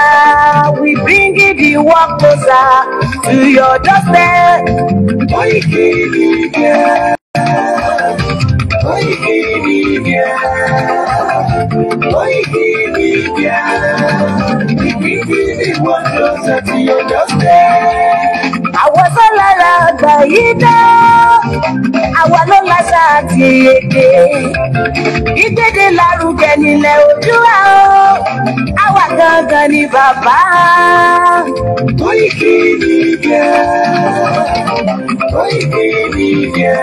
Media, we bring the work closer to your doorstep. Koiki Media, Koiki Media, Koiki Media, we bring the work closer to your doorstep. Àwọn sọ́lára àgbà yìí dá, àwa ló láṣà àti èdè. Ìgbéde lárugẹ nílẹ̀ Oòduà o, àwa gangan ni bàbá. Koiki Media, Koiki Media,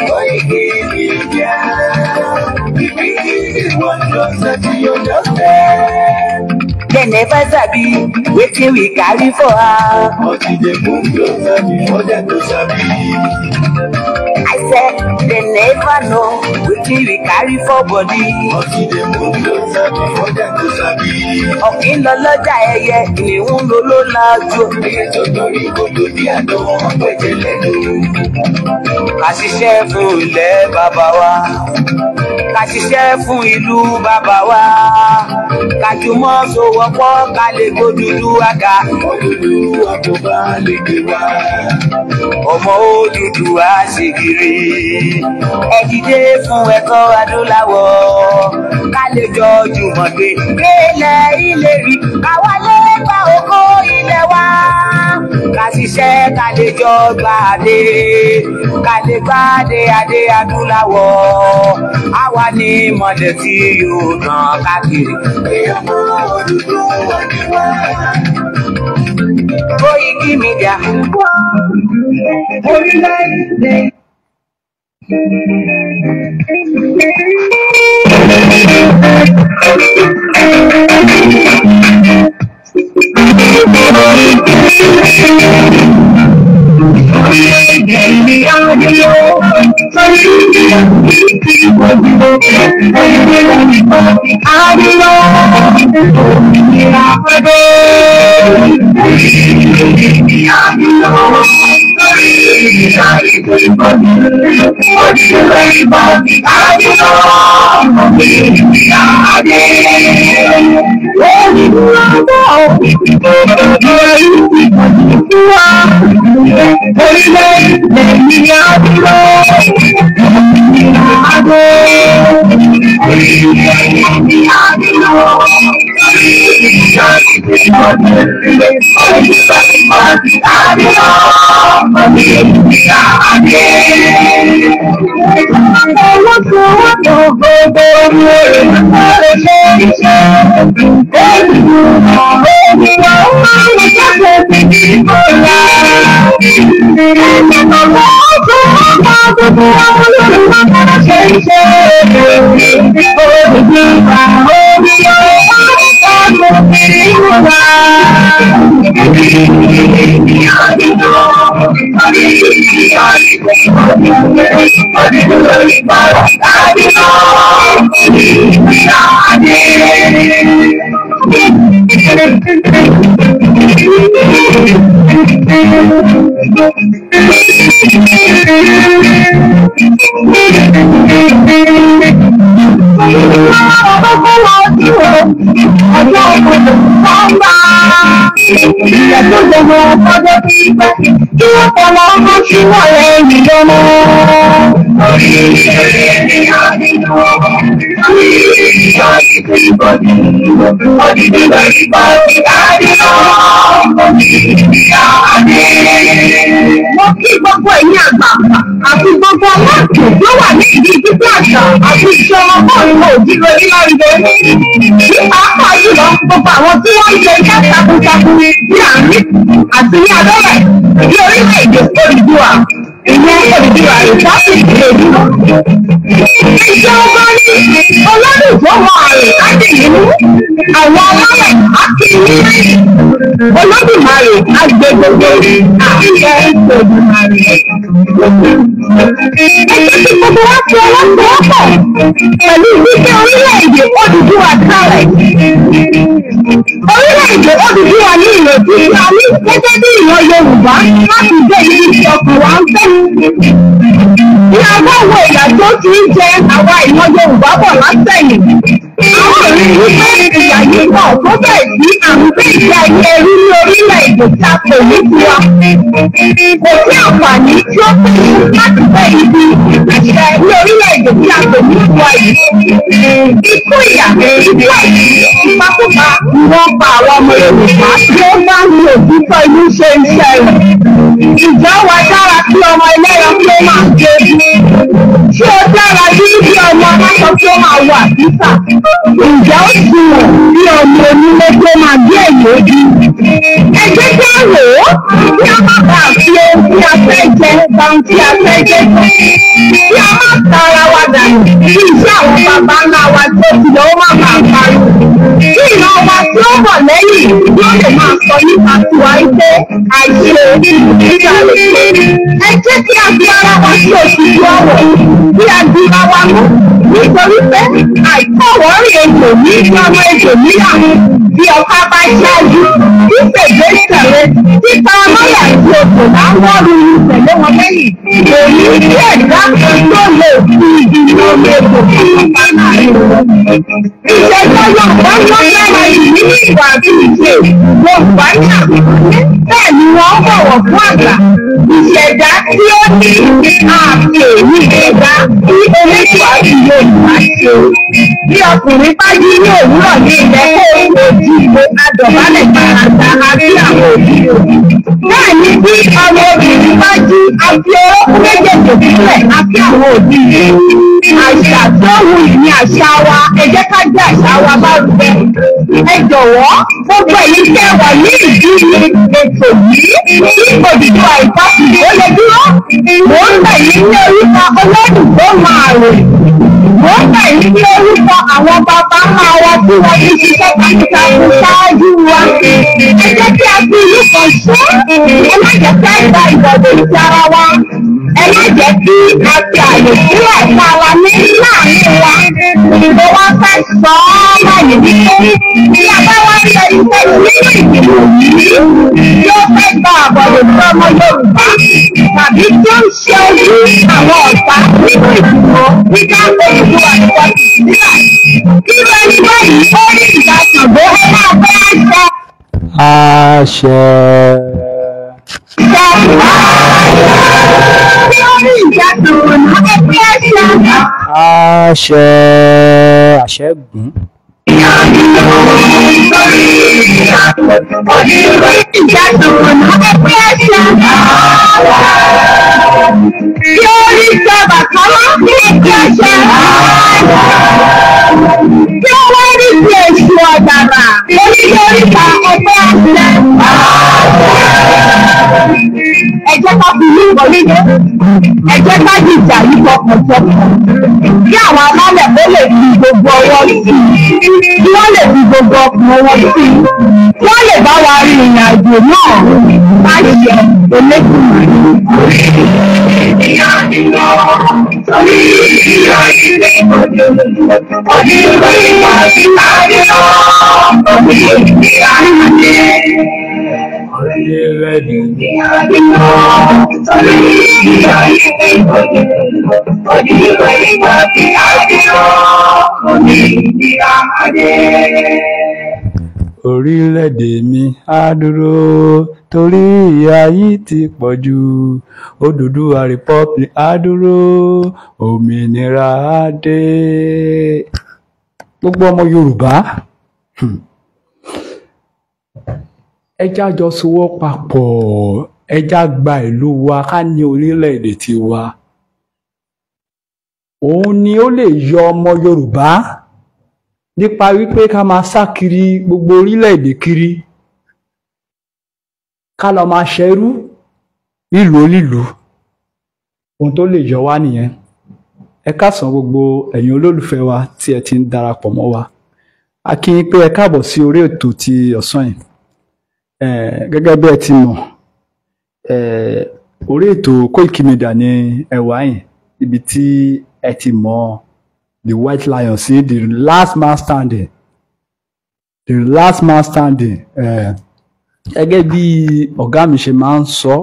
Koiki Media, we bring the world closer to your doorstep. They never sabi wetin we carry for her. But they move closer before them to sabi. I said they never know wetin we carry for body. But they move closer before them to sabi. Ọ̀kìn lọ lọ́jà ẹyẹ, ìníhùn ló ló lájú. Ẹyẹ tó torí gbogbo bí àná wọn pẹ̀jẹ̀ lẹ́nu. Ká ṣiṣẹ́ fún ilẹ̀ bàbá wa. Ká ṣiṣẹ́ fún ìlú bàbá wa. Ká jùmọ̀ sowọ́pọ̀ ká lè gbódúdú àga. Odùduwà kò bá lè gbé wá. Ọmọ Odùduwà ṣègìrì. Ẹ dìde fún ẹ̀kọ́ adúláwọ̀. Ká lè jọ jùmọ̀ gbé. Gbélẹ̀ ilé rí. Àwa lè gba oko ilẹ̀ wa. Ká ṣiṣẹ́ ká lè jọ gbàdé. Ká lè gbàdé adé adúláwọ̀. Àwa ni mọ̀lẹ́ tí yóò tàn káàkiri. Ọmọ Odùduwà ni wá. Koiki Media. Orílẹ̀-èdè. Gbogbo ẹ̀yin àgbà àti gbogbo aláàtò tó wà ní ìdí títí àṣà àti iṣẹ́ ọmọkùnrin òjìlọ ìlànà ní pàápàá jùlọ gbogbo àwọn tí wọ́n ń ṣe iṣẹ́ takuntakun ní àárín àti ní abẹ́rẹ́ ní orílẹ̀-èdè Odùduwà ìyẹn Odùduwà Republic lòdù. Iṣẹ́ ọmọ ní ọlọ́dún tó mọ àrùn láti nínú àwọn ọlọ́rẹ̀ akíní Olódùmarè agbègbè àṣẹ Olódùmarè. Ẹgbẹ́ tí gbogbo wá fi ọlọ́pàá pẹ̀lú ìgbésẹ̀ orílẹ̀-èdè Odùduwà kalẹ̀. Orílẹ̀-èdè Odùduwà ní ìrètí a ní gẹ́gẹ́ bí ìran Yorùbá láti jẹ́ ibi tí ọkàn wa ń fẹ́. Ní agbáwo ìyà tó ti ń jẹ àwa ìran Yorùbá bọ̀ látẹ̀yìn. Àwọn wípé ìyà yìí pọ̀ tó bẹ̀ sí àwọn ìgbé ayé ẹrú ní orílẹ̀-èdè tí a pè ní tiwa. Kò sí àǹfààní tí ó pè láti fẹ́ ibi ìṣẹ́ ní orílẹ̀-èdè tí a pè ní tiwa yìí. Ikú ìyà, ikú àìsí, ìpakúpa ni wọ́n pa àwọn ọmọ Yorùbá tí ó bá ń lo òtítọ́ inú ṣe iṣẹ́ rẹ̀. Ìjọ wa dára kí ọmọ ẹlẹ́yọ tí ó máa gbé. Ṣé ó dára bí ọmọ aláṣọ tí ó máa wà sísà? Ǹjẹ́ ó sunwọ̀n bí ọmọ onílé tí ó máa gbé èyí ojú? Ẹ jẹ́ kí á rò ó kí a má bàa fi ohun tí a fẹ́ jẹ gba ohun tí a fẹ́ jẹ tán. Kí a má ta ara wa dànù kí iṣẹ́ àwọn bàbá ńlá wa tó ti lọ ó má bàa pariwo. Kí ìran wa tí ó bọ̀ lẹ́yìn yóò lè máa sọ nípa tiwa wípé àìṣe ìgbà rẹ̀. Ẹ jẹ́ kí a fi ara wa sí òṣìṣẹ́ ọ̀wọ̀ kí a dira wa mú nítorí pé àìkọ́wọ́rì ejò ní ìjọ ọmọ ejò níyà bí ọ̀ká bá ṣáájú tí fèdè tẹ̀lé tí paramọ́lẹ̀ àti òkò láwọ́rù tẹ̀lé wọn lẹ́yìn èyí tí ẹ̀dá kan tó lè fi ìdílé ọmọ ejò pápá láàrin wọn. Ìṣèjọ́ Yorùbá ló dára jù nínú ìwà àti ìṣe Yorùbá ní àkókò bẹ́ẹ̀ ni wọ́n bọ̀wọ̀ fún àgbà. Ìṣẹ̀dá tí ó ní ààfin ní ìṣẹ̀dá tí elétò àti Yorùbá ṣe. Bí ọkùnrin bá yí ní òwúrọ̀ ní ilẹ̀ kó ojú ìwé adọ̀bálẹ̀ gbàràdà àti àwọn òbí òbí. Bẹ́ẹ̀ ni bí ọmọ obìnrin bá jí àti orókùn méjèèjì sílẹ̀ àti àwọn òbí rẹ̀. Àṣà tó wù ní àṣà wa, ẹ jẹ́ ká gbé àṣà wa bá rúbẹ́. Ẹ jọ̀wọ́ gbogbo èyí tẹ́ wà ní ìdílé ètò yìí tí òdìdó àìsàkùn ó lè dúró. Mò ń bẹ̀ yín ní orúkọ Ọlọ́run tó máa rè. Mò ń bẹ̀ yín ní orúkọ àwọn bàbá ńlá wa tí wọ́n ti ṣiṣẹ́ takuntakun ṣáájú wa. Ẹ jẹ́ kí a fi ìlú kan ṣe. Ẹ má jẹ́ kí a gba ìbọ̀dọ̀ sí ara wa. Ẹ má jẹ́ kí a fi àyè sílẹ̀ fún ara ní láàrin wa. Mo wá fẹ́ sọ ọ́ báyìí wípé bí a bá wá ń ṣe iṣẹ́ nínú ìgbìmọ̀ yìí yóò fẹ́ gba àbọ̀dọ̀ sí ọmọ Yorùbá tàbí tí ó ń ṣe ojú àwọn ọ̀tá nínú ìgbìmọ̀ nígbà òṣèlú àìsàn sílẹ̀. Irú ẹni báyìí ó ní ìdásàn bó ó máa fẹ́ àṣẹ. Àṣẹ. Àṣẹ. Àṣẹ gùn. Tí ó rí sábà kọ́lá ní ìjọsẹ̀. Tí ó wá rí sí èṣù ọ̀dàrà, oríṣiríṣi ẹgbẹ́ àṣẹ. Ẹ jẹ́ ká fi ní ìwọlé. Ẹ jẹ́ ká jìjà yìí tọkàntọkàn. Kí àwọn alálẹ̀ kó lè fi gbogbo ọwọ́ sí i. Kí wọ́n lè fi gbogbo ọkùnrin wọn sí i. Kí wọ́n lè bá wa rin ìrìn àjò náà láṣẹ Elédùmarè. Orílẹ̀-èdè mi á dúró torí ìyà yìí ti pọ̀ jù. Odùduwà Republic á dúró, òmìnira á dé. Gbogbo ọmọ Yorùbá, ẹ já jọ sowọ́ papọ̀, ẹ já gba ìlú wa ká ní orílẹ̀-èdè tiwa. Òun ni ó lè yọ ọmọ Yorùbá nípa wípé ká máa sá kiri gbogbo orílẹ̀-èdè kiri, ká lọ máa ṣẹrú nílùú onílùú. Ohun tó lè yọ wá nìyẹn. Ẹ káàsán gbogbo ẹ̀yin olólùfẹ́ wa tí ẹ ti ń darapọ̀ mọ́ wa. A kí yín pé ẹ káàbọ̀ sí orí ètò ti ọ̀sán yìí. Gẹ́gẹ́ bí ẹ ti mọ̀, orí ètò Koiki Media ni ẹ wà yìí, ibi tí ẹ ti mọ̀ the White Lion sí the last man standing. The last man standing. Gẹ́gẹ́ bí ọ̀gá mi ṣe máa ń sọ,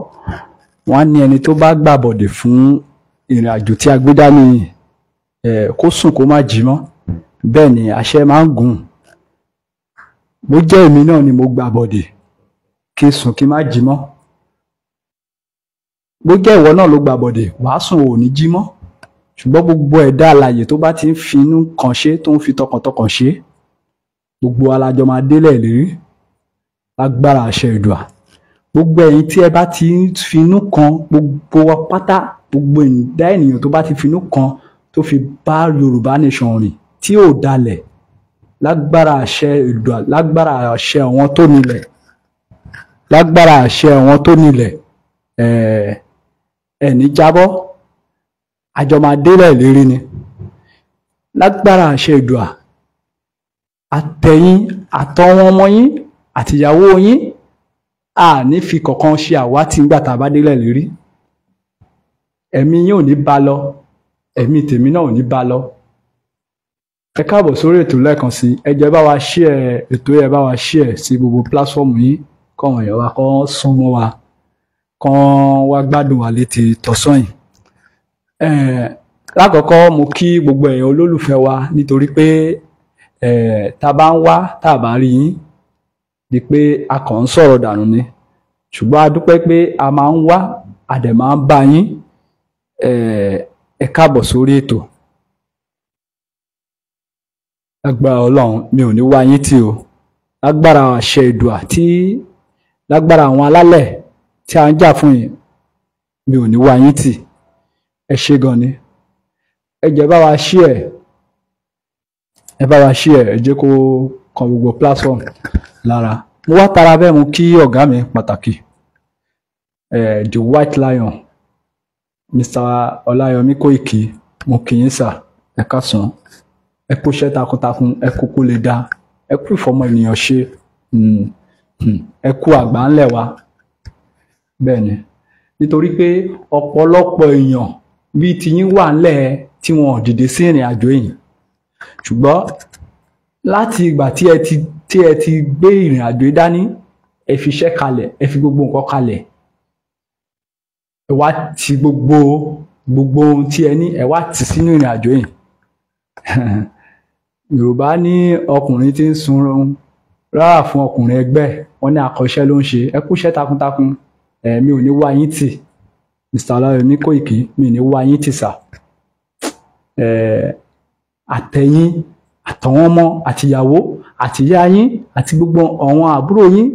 wọ́n ní ẹni tó bá gbàbọ̀dè fún ìrìn àjò tí a gbé dání kó sùn kó má jí mọ́. Bẹ́ẹ̀ ni àṣẹ máa ń gùn bó jẹ́ èmi náà ni mo gbà bọ̀dẹ̀ kí n sùn kí n má jí mọ́, bó jẹ́ ìwọ náà ló gbà bọ̀dẹ̀ wàá sùn ò ní jí mọ́. Ṣùgbọ́n gbogbo ẹ̀dá alààyè tó bá ti ń fi inú kan ṣe tó ń fi tọkàntọkàn ṣe, gbogbo alájọ máa délẹ̀ lérí lágbára àṣẹ Èdùà. Gbogbo ẹ̀yin tí ẹ bá ti ń fi inú kan, gbogbo wa pátá, gbogbo ẹ̀dá ènìyàn tó bá ti fi inú kan tó fi bá Yorùbá nation rìn tí ò dalẹ̀, lágbára àṣẹ Èdùà, lágbára àṣẹ àwọn tó nílẹ̀, lágbára àṣẹ àwọn tó nílẹ̀, ẹ̀ní jábọ́, àjọ máa délẹ̀ lérí ni. Lágbára àṣẹ Èdùà, àtẹ̀yìn àtọwọn ọmọ yín àtìyàwó yín a ní fi kọ̀ọ̀kan ṣe àwátì nígbà tá a bá délẹ̀ lérí. Ẹ̀mí yín ò ní bá lọ, ẹ̀mí tèmi náà ò ní bá lọ. Ẹ káàbọ̀ sórí ètò lẹ́ẹ̀kan sí. Ẹ jẹ́ bá wa share ètò yẹn, bá wa share sí gbogbo platform yín kọ́wọn èèyàn wa kọ́ súnmọ́ wa, kọ́ wá gbádùn wa létí tọ̀sán yìí. Lákọ̀ọ́kọ́ mo kí gbogbo èèyàn olólùfẹ́ wa nítorí pé tá a bá ń wá tá a bá rí yín di pé a kàn ń sọ̀rọ̀ dànù ni, ṣùgbọ́n a dúpẹ́ pé a máa ń wá a dẹ̀ máa ń bá yín. Ẹ káàbọ̀ sórí ètò. Lágbára Ọlọ́run mi ò ní wá yín tì o, lágbára àṣẹ Èdùà, tí lágbára àwọn alálẹ̀ tí a ń jà fún yín mi ò ní wá yín tì. Ẹ ṣé gan ni. Ẹ jẹ́ bá wa share, ẹ bá wa share, ẹ jẹ́ kó kan gbogbo platform lára. Mo wá tara bẹ́ẹ̀ mo kí ọ̀gá mi pàtàkì, the White Lion, Mr. Ọláyọmí Kóìkí, mo kí yín sà, ẹ káàsán, ẹ kú iṣẹ́ takuntakun, ẹ kú kó lè dá, ẹ kú ìfọmọ ènìyàn ṣe, ẹ kú àgbà ńlẹ̀ wa. Bẹ́ẹ̀ ni, nítorí pé ọ̀pọ̀lọpọ̀ èèyàn bíi tiyín wà ńlẹ̀ tí wọn ò dìde sí ìrìn àjò yìí, ṣùgbọ́n láti ìgbà tí ẹ ti gbé ìrìn àjò yìí dání, ẹ fi iṣẹ́ kalẹ̀, ẹ fi gbogbo nǹkan kalẹ̀, ẹ wá ti gbogbo ohun tí ẹ ní, ẹ wá tì sínú ìrìn àjò yìí. Yorùbá ní ọkùnrin tí ń sunrun rárá fún ọkùnrin ẹgbẹ́, wọn ní akọ́ṣẹ́ ló ń ṣe. Ẹ kú iṣẹ́ takuntakun, mi ò ní wá yín tì, Mr. Ọláyọmí Kóìkí, mi ò ní wá yín tì sà. Àtẹ̀yìn àtọwọn ọmọ àtìyàwó àtìyá yín àti gbogbo àwọn àbúrò yín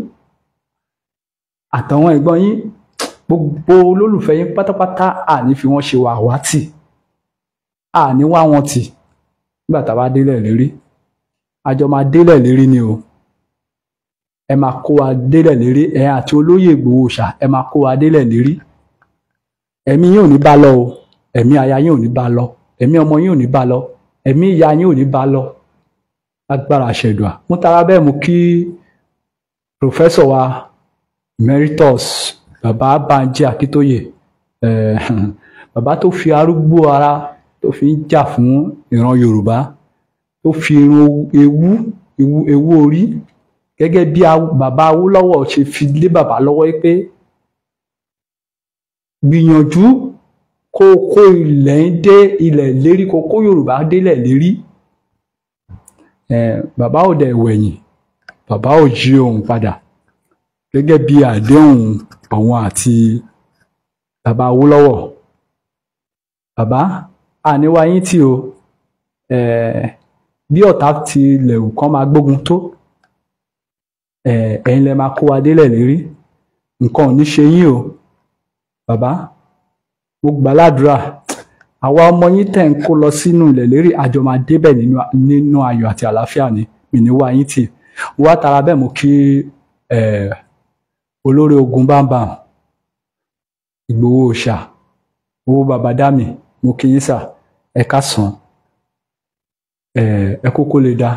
àtàwọn ẹ̀gbọ́n yín, gbogbo olólùfẹ́ yín pátápátá àní fi wọ́n ṣe àwátì, àní wá wọn tì nígbà tá a bá délẹ̀ lérí. Àjọ máa délẹ̀ lérí ni o. Ẹ máa kó wa délẹ̀ lérí, ẹ àti olóyè Ìgbòho Òòṣà, ẹ máa kó wa délẹ̀ lérí. Ẹ̀mí yín ò ní bá lọ o, ẹ̀mí aya yín ò ní bá lọ, ẹ̀mí ọmọ yín ò ní bá lọ, ẹ̀mí ìyá yín ò ní bá lọ. Lágbára àṣẹ Èdùà. Mo tara bẹ́ẹ̀ mo kí Professor wa Emeritus bàbá Bánjí Akíntóyè, bàbá tó fi arúgbó ara tó fi ń jà fún ìran Yorùbá, tó fi irun ewu orí, gẹ́gẹ́ bí bàbá Awólọ́wọ̀ ṣe fi lé bàbá lọ́wọ́ pé gbìyànjú kó kó ilẹ̀ lérí, kó kó Yorùbá délẹ̀ lérí. Bàbá ò dẹ̀ wẹ̀yìn, bàbá ò yí ohùn padà, gẹ́gẹ́ bí àdéhùn àwọn àti bàbá Awólọ́wọ̀. Bàbá àníwá yín tí o, bí ọ̀tá ti lẹ̀wù kan máa gbógun tó, ẹ̀yin lẹ máa kó wa délẹ̀ lérí, nǹkan ò ní ṣe yín o. Bàbá mo gbàládùra, àwa ọmọ yín tẹ̀ ń kó lọ sínú ilẹ̀ lérí, àjọ máa débẹ̀ nínú ayọ̀ àti àlàáfíà ni, mi ní wá yín tì. Mo wá tara bẹ́ẹ̀ mo kí olórí ogun bámbàm Ìgbòho Òòṣà, owó bàbá dámì, mo kí yín sà, ẹ káàsán, ẹ kú kó lè dá,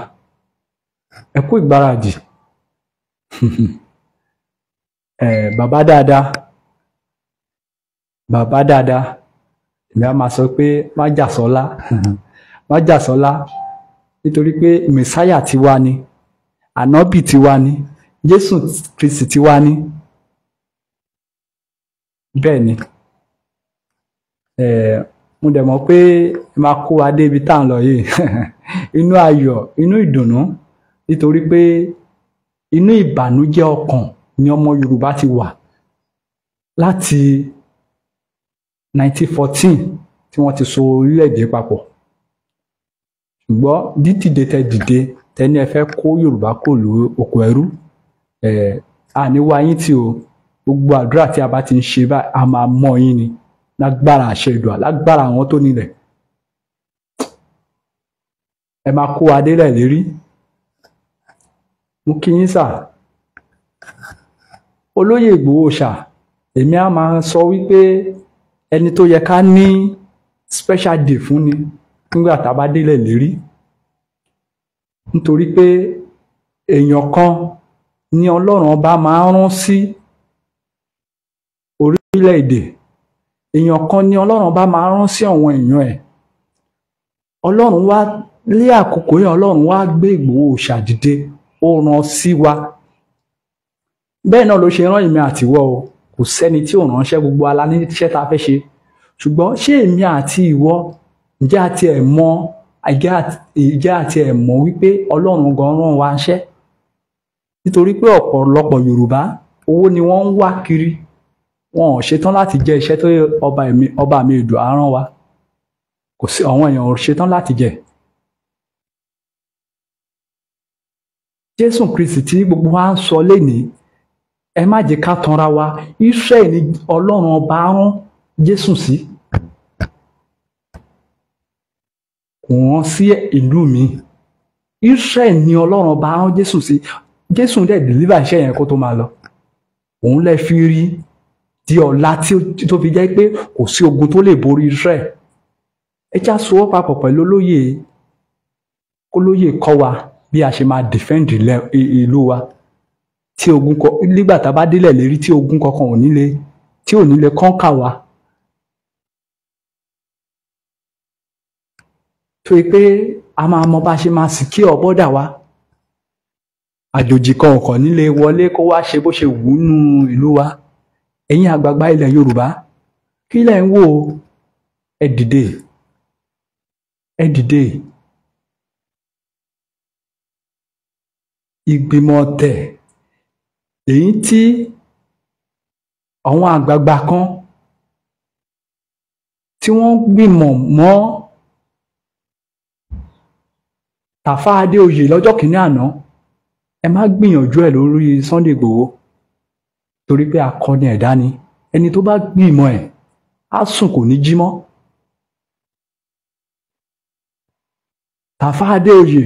ẹ kú ìgbáradì. Bàbá dáadáa, bàbá dáadáa, èmi á máa sọ pé má jà sọ́lá, má jà sọ́lá, nítorí pé mẹ̀sáyà tiwa ni, ànábì tiwa ni, Jésù Kristi tiwa ni. Bẹ́ẹ̀ ni, mo dẹ̀ mọ̀ pé ẹ máa kó wa dé ibi tá à ń lọ yìí inú ayọ̀, inú ìdùnnú, nítorí pé inú ìbànújẹ́ ọkàn ni ọmọ Yorùbá ti wà láti 1914 tí wọ́n ti so orílẹ̀-èdè papọ̀. Ṣùgbọ́n dídìde tẹ dìde tẹni ẹ fẹ́ kó Yorùbá kò ló oko ẹrú, àníwá yín tí o, gbogbo àdúrà tí a bá ti ń ṣe báyìí a máa mọ yín ni lágbára àṣẹ Èdùà, lágbára àwọn tó nílẹ̀. Ẹ máa kó adélẹ̀ lérí. Mo kí yín sà. Olóyè Ìgbòho ṣà, èmi á máa sọ wípé ẹni tó yẹ ká ní special day fún ni nígbà tá a bá délẹ̀ lérí, nítorí pé èèyàn kan ni Ọlọ́run ọba máa ń rán sí orílẹ̀-èdè, èèyàn kan ni Ọlọ́run ọba máa ń rán sí àwọn èèyàn ẹ̀. Ọlọ́run wá lé àkókò yẹn, Ọlọ́run wá gbé Ìgbòho ṣà dìde, ó rán sí wa. Bẹ́ẹ̀ náà ló ṣe rán èmi àtiwọ́ o, kò sẹ́ni tí ò ránṣẹ́, gbogbo ala ní iṣẹ́ tá a fẹ́ ṣe. Ṣùgbọ́n ṣé èmi àti ìwọ ǹjẹ́ àti ẹ̀ mọ̀ wípé Ọlọ́run gan rán wa ṣẹ́? Nítorí pé ọ̀pọ̀lọpọ̀ Yorùbá owó ni wọ́n ń wá kiri, wọn ò ṣetán láti jẹ iṣẹ́ tó ọba mi Èdùà rán wa. Kò sí, àwọn èèyàn ò ṣetán láti jẹ. Jésù Kristi tí gbogbo wa ń sọ lénìí, ẹ má jẹ́ ká tanra wa, Ísírẹ́lì ni Ọlọ́run ọba rán Jésù sí, kò rán sí ìlú mi. Ísírẹ́lì ni Ọlọ́run ọba rán Jésù sí. Jésù dẹ̀ deliver iṣẹ́ yẹn kó tó máa lọ. Òun lẹ fi rí di ọ̀la tó fi jẹ́ pé kò sí ogun tó lè borí Ísírẹ́lì. Ẹ já sowọ́ papọ̀ pẹ̀lú olóyè, olóyè kọ́ wa bí a ṣe máa defend ìlú wa. Tí ogun nígbà tá a bá délẹ̀ lérí tí ogun kankan ò ní lè kọ́ńkà wa. Tó yẹ pé a máa mọ bá ṣe máa secure border wa. Àjòjì kan ò kàn nílé wọlé kó wá ṣe bó ṣe wù ú nínú ìlú wa. Ẹ̀yin àgbààgbà ilẹ̀ Yorùbá, kí lẹ̀ ń wò ó? Ẹ dìde, ẹ dìde. Ìgbìmọ̀ ọ̀tẹ̀ èyí tí àwọn àgbààgbà kan tí wọ́n gbìmọ̀ mọ́ Tàfá Adéoyè lọ́jọ́ kìíní àná, ẹ má gbìyànjú ẹ̀ lórí Sunday Igboho, torí pé akọni ẹ̀dá ni. Ẹni tó bá gbìmọ̀ ẹ̀ á sùn kò ní jí mọ́. Tàfá Adéoyè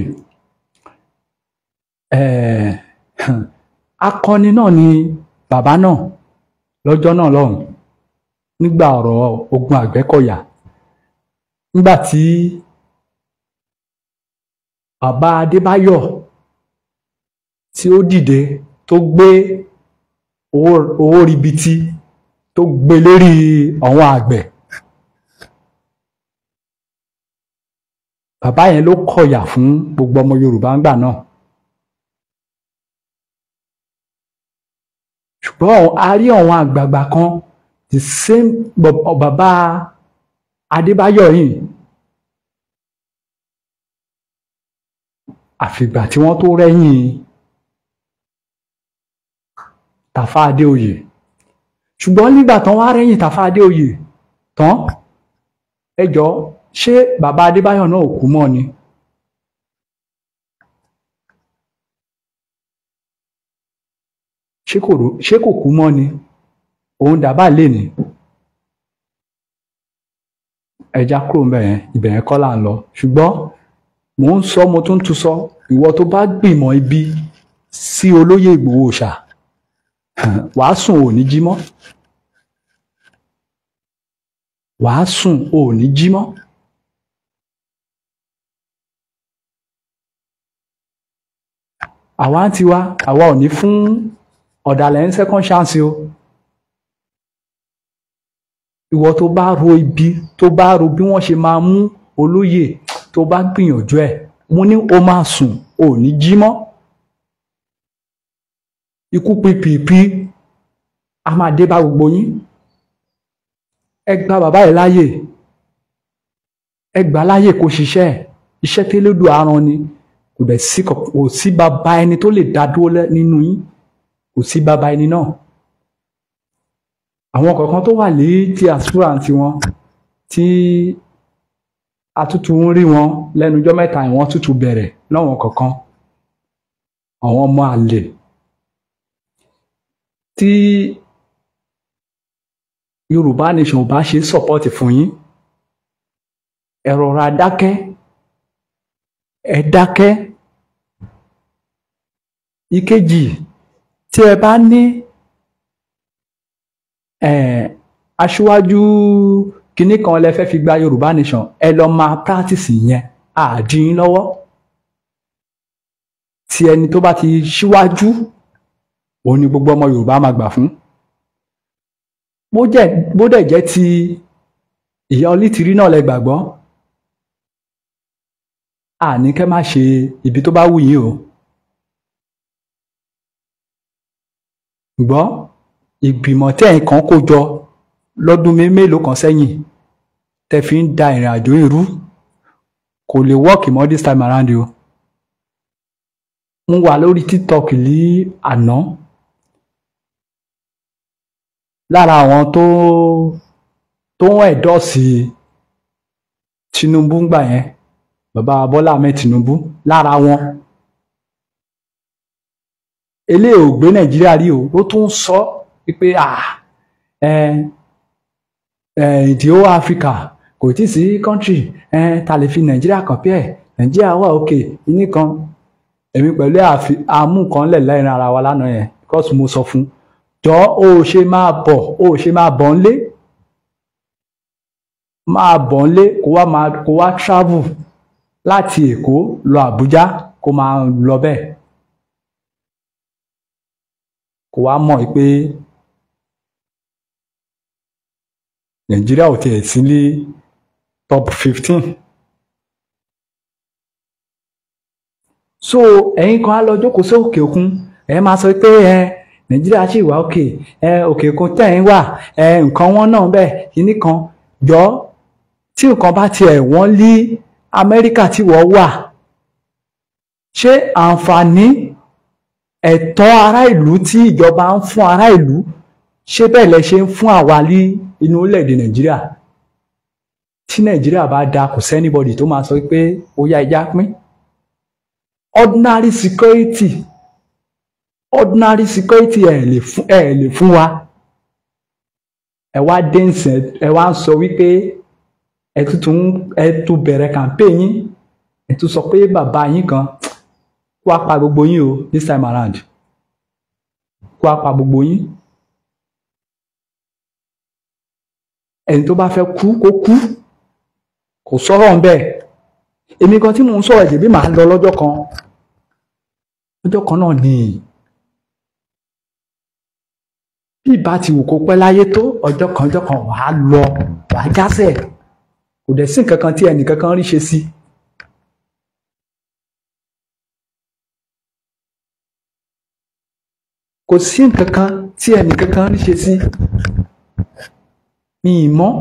akọni náà ni bàbá náà lọ́jọ́ náà lọ́hùn, nígbà ọ̀rọ̀ ogun Àgbẹ̀kọ̀yà, nígbà tí bàbá Adébáyọ̀ tí ó dìde tó gbé owó ribiti tó gbé lérí àwọn àgbẹ̀. Bàbá yẹn ló kọ̀yà fún gbogbo ọmọ Yorùbá ńgbà náà. Ṣùgbọ́n a rí àwọn àgbààgbà kan, the same bàbá Adébáyọ̀ yìí, àfìgbà tí wọ́n tó rẹ́yìn Tàfá Adéoyè. Ṣùgbọ́n nígbà tán wá rẹ́yìn Tàfá Adéoyè tán, ẹ jọ̀ọ́, ṣé bàbá Adébáyọ̀ náà ò kú mọ́ ni? Ṣé kò kú mọ́ ni? Òun dàbà lè ní. Ẹja kúrò ibẹ̀ yẹn kọ́ là ń lọ. Ṣùgbọ́n mò ń sọ, mo tún sọ, ìwọ tó bá gbìmọ̀ ibi sí olóyè Ìgbòho ṣà, wàá sùn ò ní jí mọ́. Wàá sùn ò ní jí mọ́. Àwa ń tiwa, àwa ò ní fún ọ̀dàlẹ̀ ń second chance o. Ìwọ tó bá ro ibi, tó bá ro bí wọ́n ṣe máa mú olóyè, tó bá gbìyànjú ẹ̀, mo ní o máa sùn ò ní jí mọ́. Ikú pípìpí a máa dé bá gbogbo yín. Ẹ gba bàbá yìí láàyè, ẹ gbà láàyè kó ṣiṣẹ́, iṣẹ́ tẹ́lẹ́dùn àrùn ni, kò dẹ̀ sí kò sí bàbá ẹni tó lè dá dúró nínú yín, kò sí bàbá ẹni náà. Àwọn kọ̀ọ̀kan tó wà ní ti aspirant wọn tí atútù ń rí wọn lẹ́nu ọjọ́ mẹ́ta ìwọ̀n tútù bẹ̀rẹ̀ láwọn kọ̀ọ̀kan, àwọn ọmọ àlè tí Yorùbá nation ò bá ṣe support fún yín, ẹ rọra dákẹ́, ẹ dákẹ́. Ìkejì, tí ẹ bá ní aṣíwájú kinní kan lẹ fẹ́ fi gba Yorùbá nation, ẹ lọ máa practice yẹn, àdín lọ́wọ́. Tí ẹni tó bá ti ṣíwájú, òun ni gbogbo ọmọ Yorùbá máa gbà fún. Bó dẹ̀ jẹ́ ti ìyá Onítìrí náà lẹ gbàgbọ́, àní kẹ́ má ṣe ibi tó bá wù yín o. Gbọ́ ìgbìmọ̀ tẹ́ nǹkan kó jọ lọ́dún mélòó kan sẹ́yìn tẹ́ fi ń da ìrìn àjò irú kò lè work mọ́ this time around o. Mo wà lórí TikTok ní àná, lára àwọn tó ń ẹ̀dọ́sì Tinubu ńgbà yẹn, bàbá Bọ́lá Ahmed Tinubu, lára wọn. Eléyìí ò gbé Nàìjíríà rí o, ó tún sọ wípé the whole Africa kò tí sí country ta lè fi Nàìjíríà compare, Nàìjíríà wà òkè ní kan. Èmi pẹ̀lú àmú kan lẹ̀ lẹ́yìn ara wa lánàá yẹn, because mo sọ fún jọ ó ṣe máa bọ̀ ńlé, kó wá travel láti Èkó lọ Àbújá, kó máa lọ bẹ́ẹ̀, kó wá mọ̀ pé Nàìjíríà ò tiẹ̀ sí ní top 15. So ẹ̀yin kan á lọ jókòó sí òkè òkun, ẹ máa sọ pé Nàìjíríà sì wà òkè, òkè òkun tẹ̀yìn wà, nǹkan wọn náà bẹ́ẹ̀ kíní kan. Jọ tí nǹkan bá tiẹ̀ wọ́n lé Amẹ́ríkà tí wọ́n wà, ṣé àǹfààní ẹ̀tọ́ ará ìlú tí ìjọba ń fún ará ìlú, ṣé bẹ́ẹ̀ lẹ ṣe ń fún àwa ní inú orílẹ̀-èdè Nàìjíríà? Tí Nàìjíríà bá da, kò sẹ́nibọ̀dì tó máa sọ pé ó yá ẹja pín. Ordinary security ẹ lè fún wa. Ẹ wá dé ǹsẹ̀, ẹ wá ń sọ wípé ẹ tún bẹ̀rẹ̀ campaign yín, ẹ tún sọ pé bàbá yín kan kó wá pa gbogbo yín o this time around, kó wá pa gbogbo yín. Ẹni tó bá fẹ́ kú kó kú, kò sọ̀rọ̀ ń bẹ́ẹ̀. Èmi kan tí mò ń sọ̀rọ̀ ẹ̀jẹ̀ bí màá lọ lọ́jọ́ kan náà ni. Bí ìbá ti wù kó pẹ́ láyé tó, ọjọ́ kan wàá lọ, wàá jásẹ̀. Kò dẹ̀ sí nǹkan kan tí ẹnìkankan rí ṣe sí. Kò sí nǹkan kan tí ẹnìkankan rí ṣe sí. Mi ì mọ̀.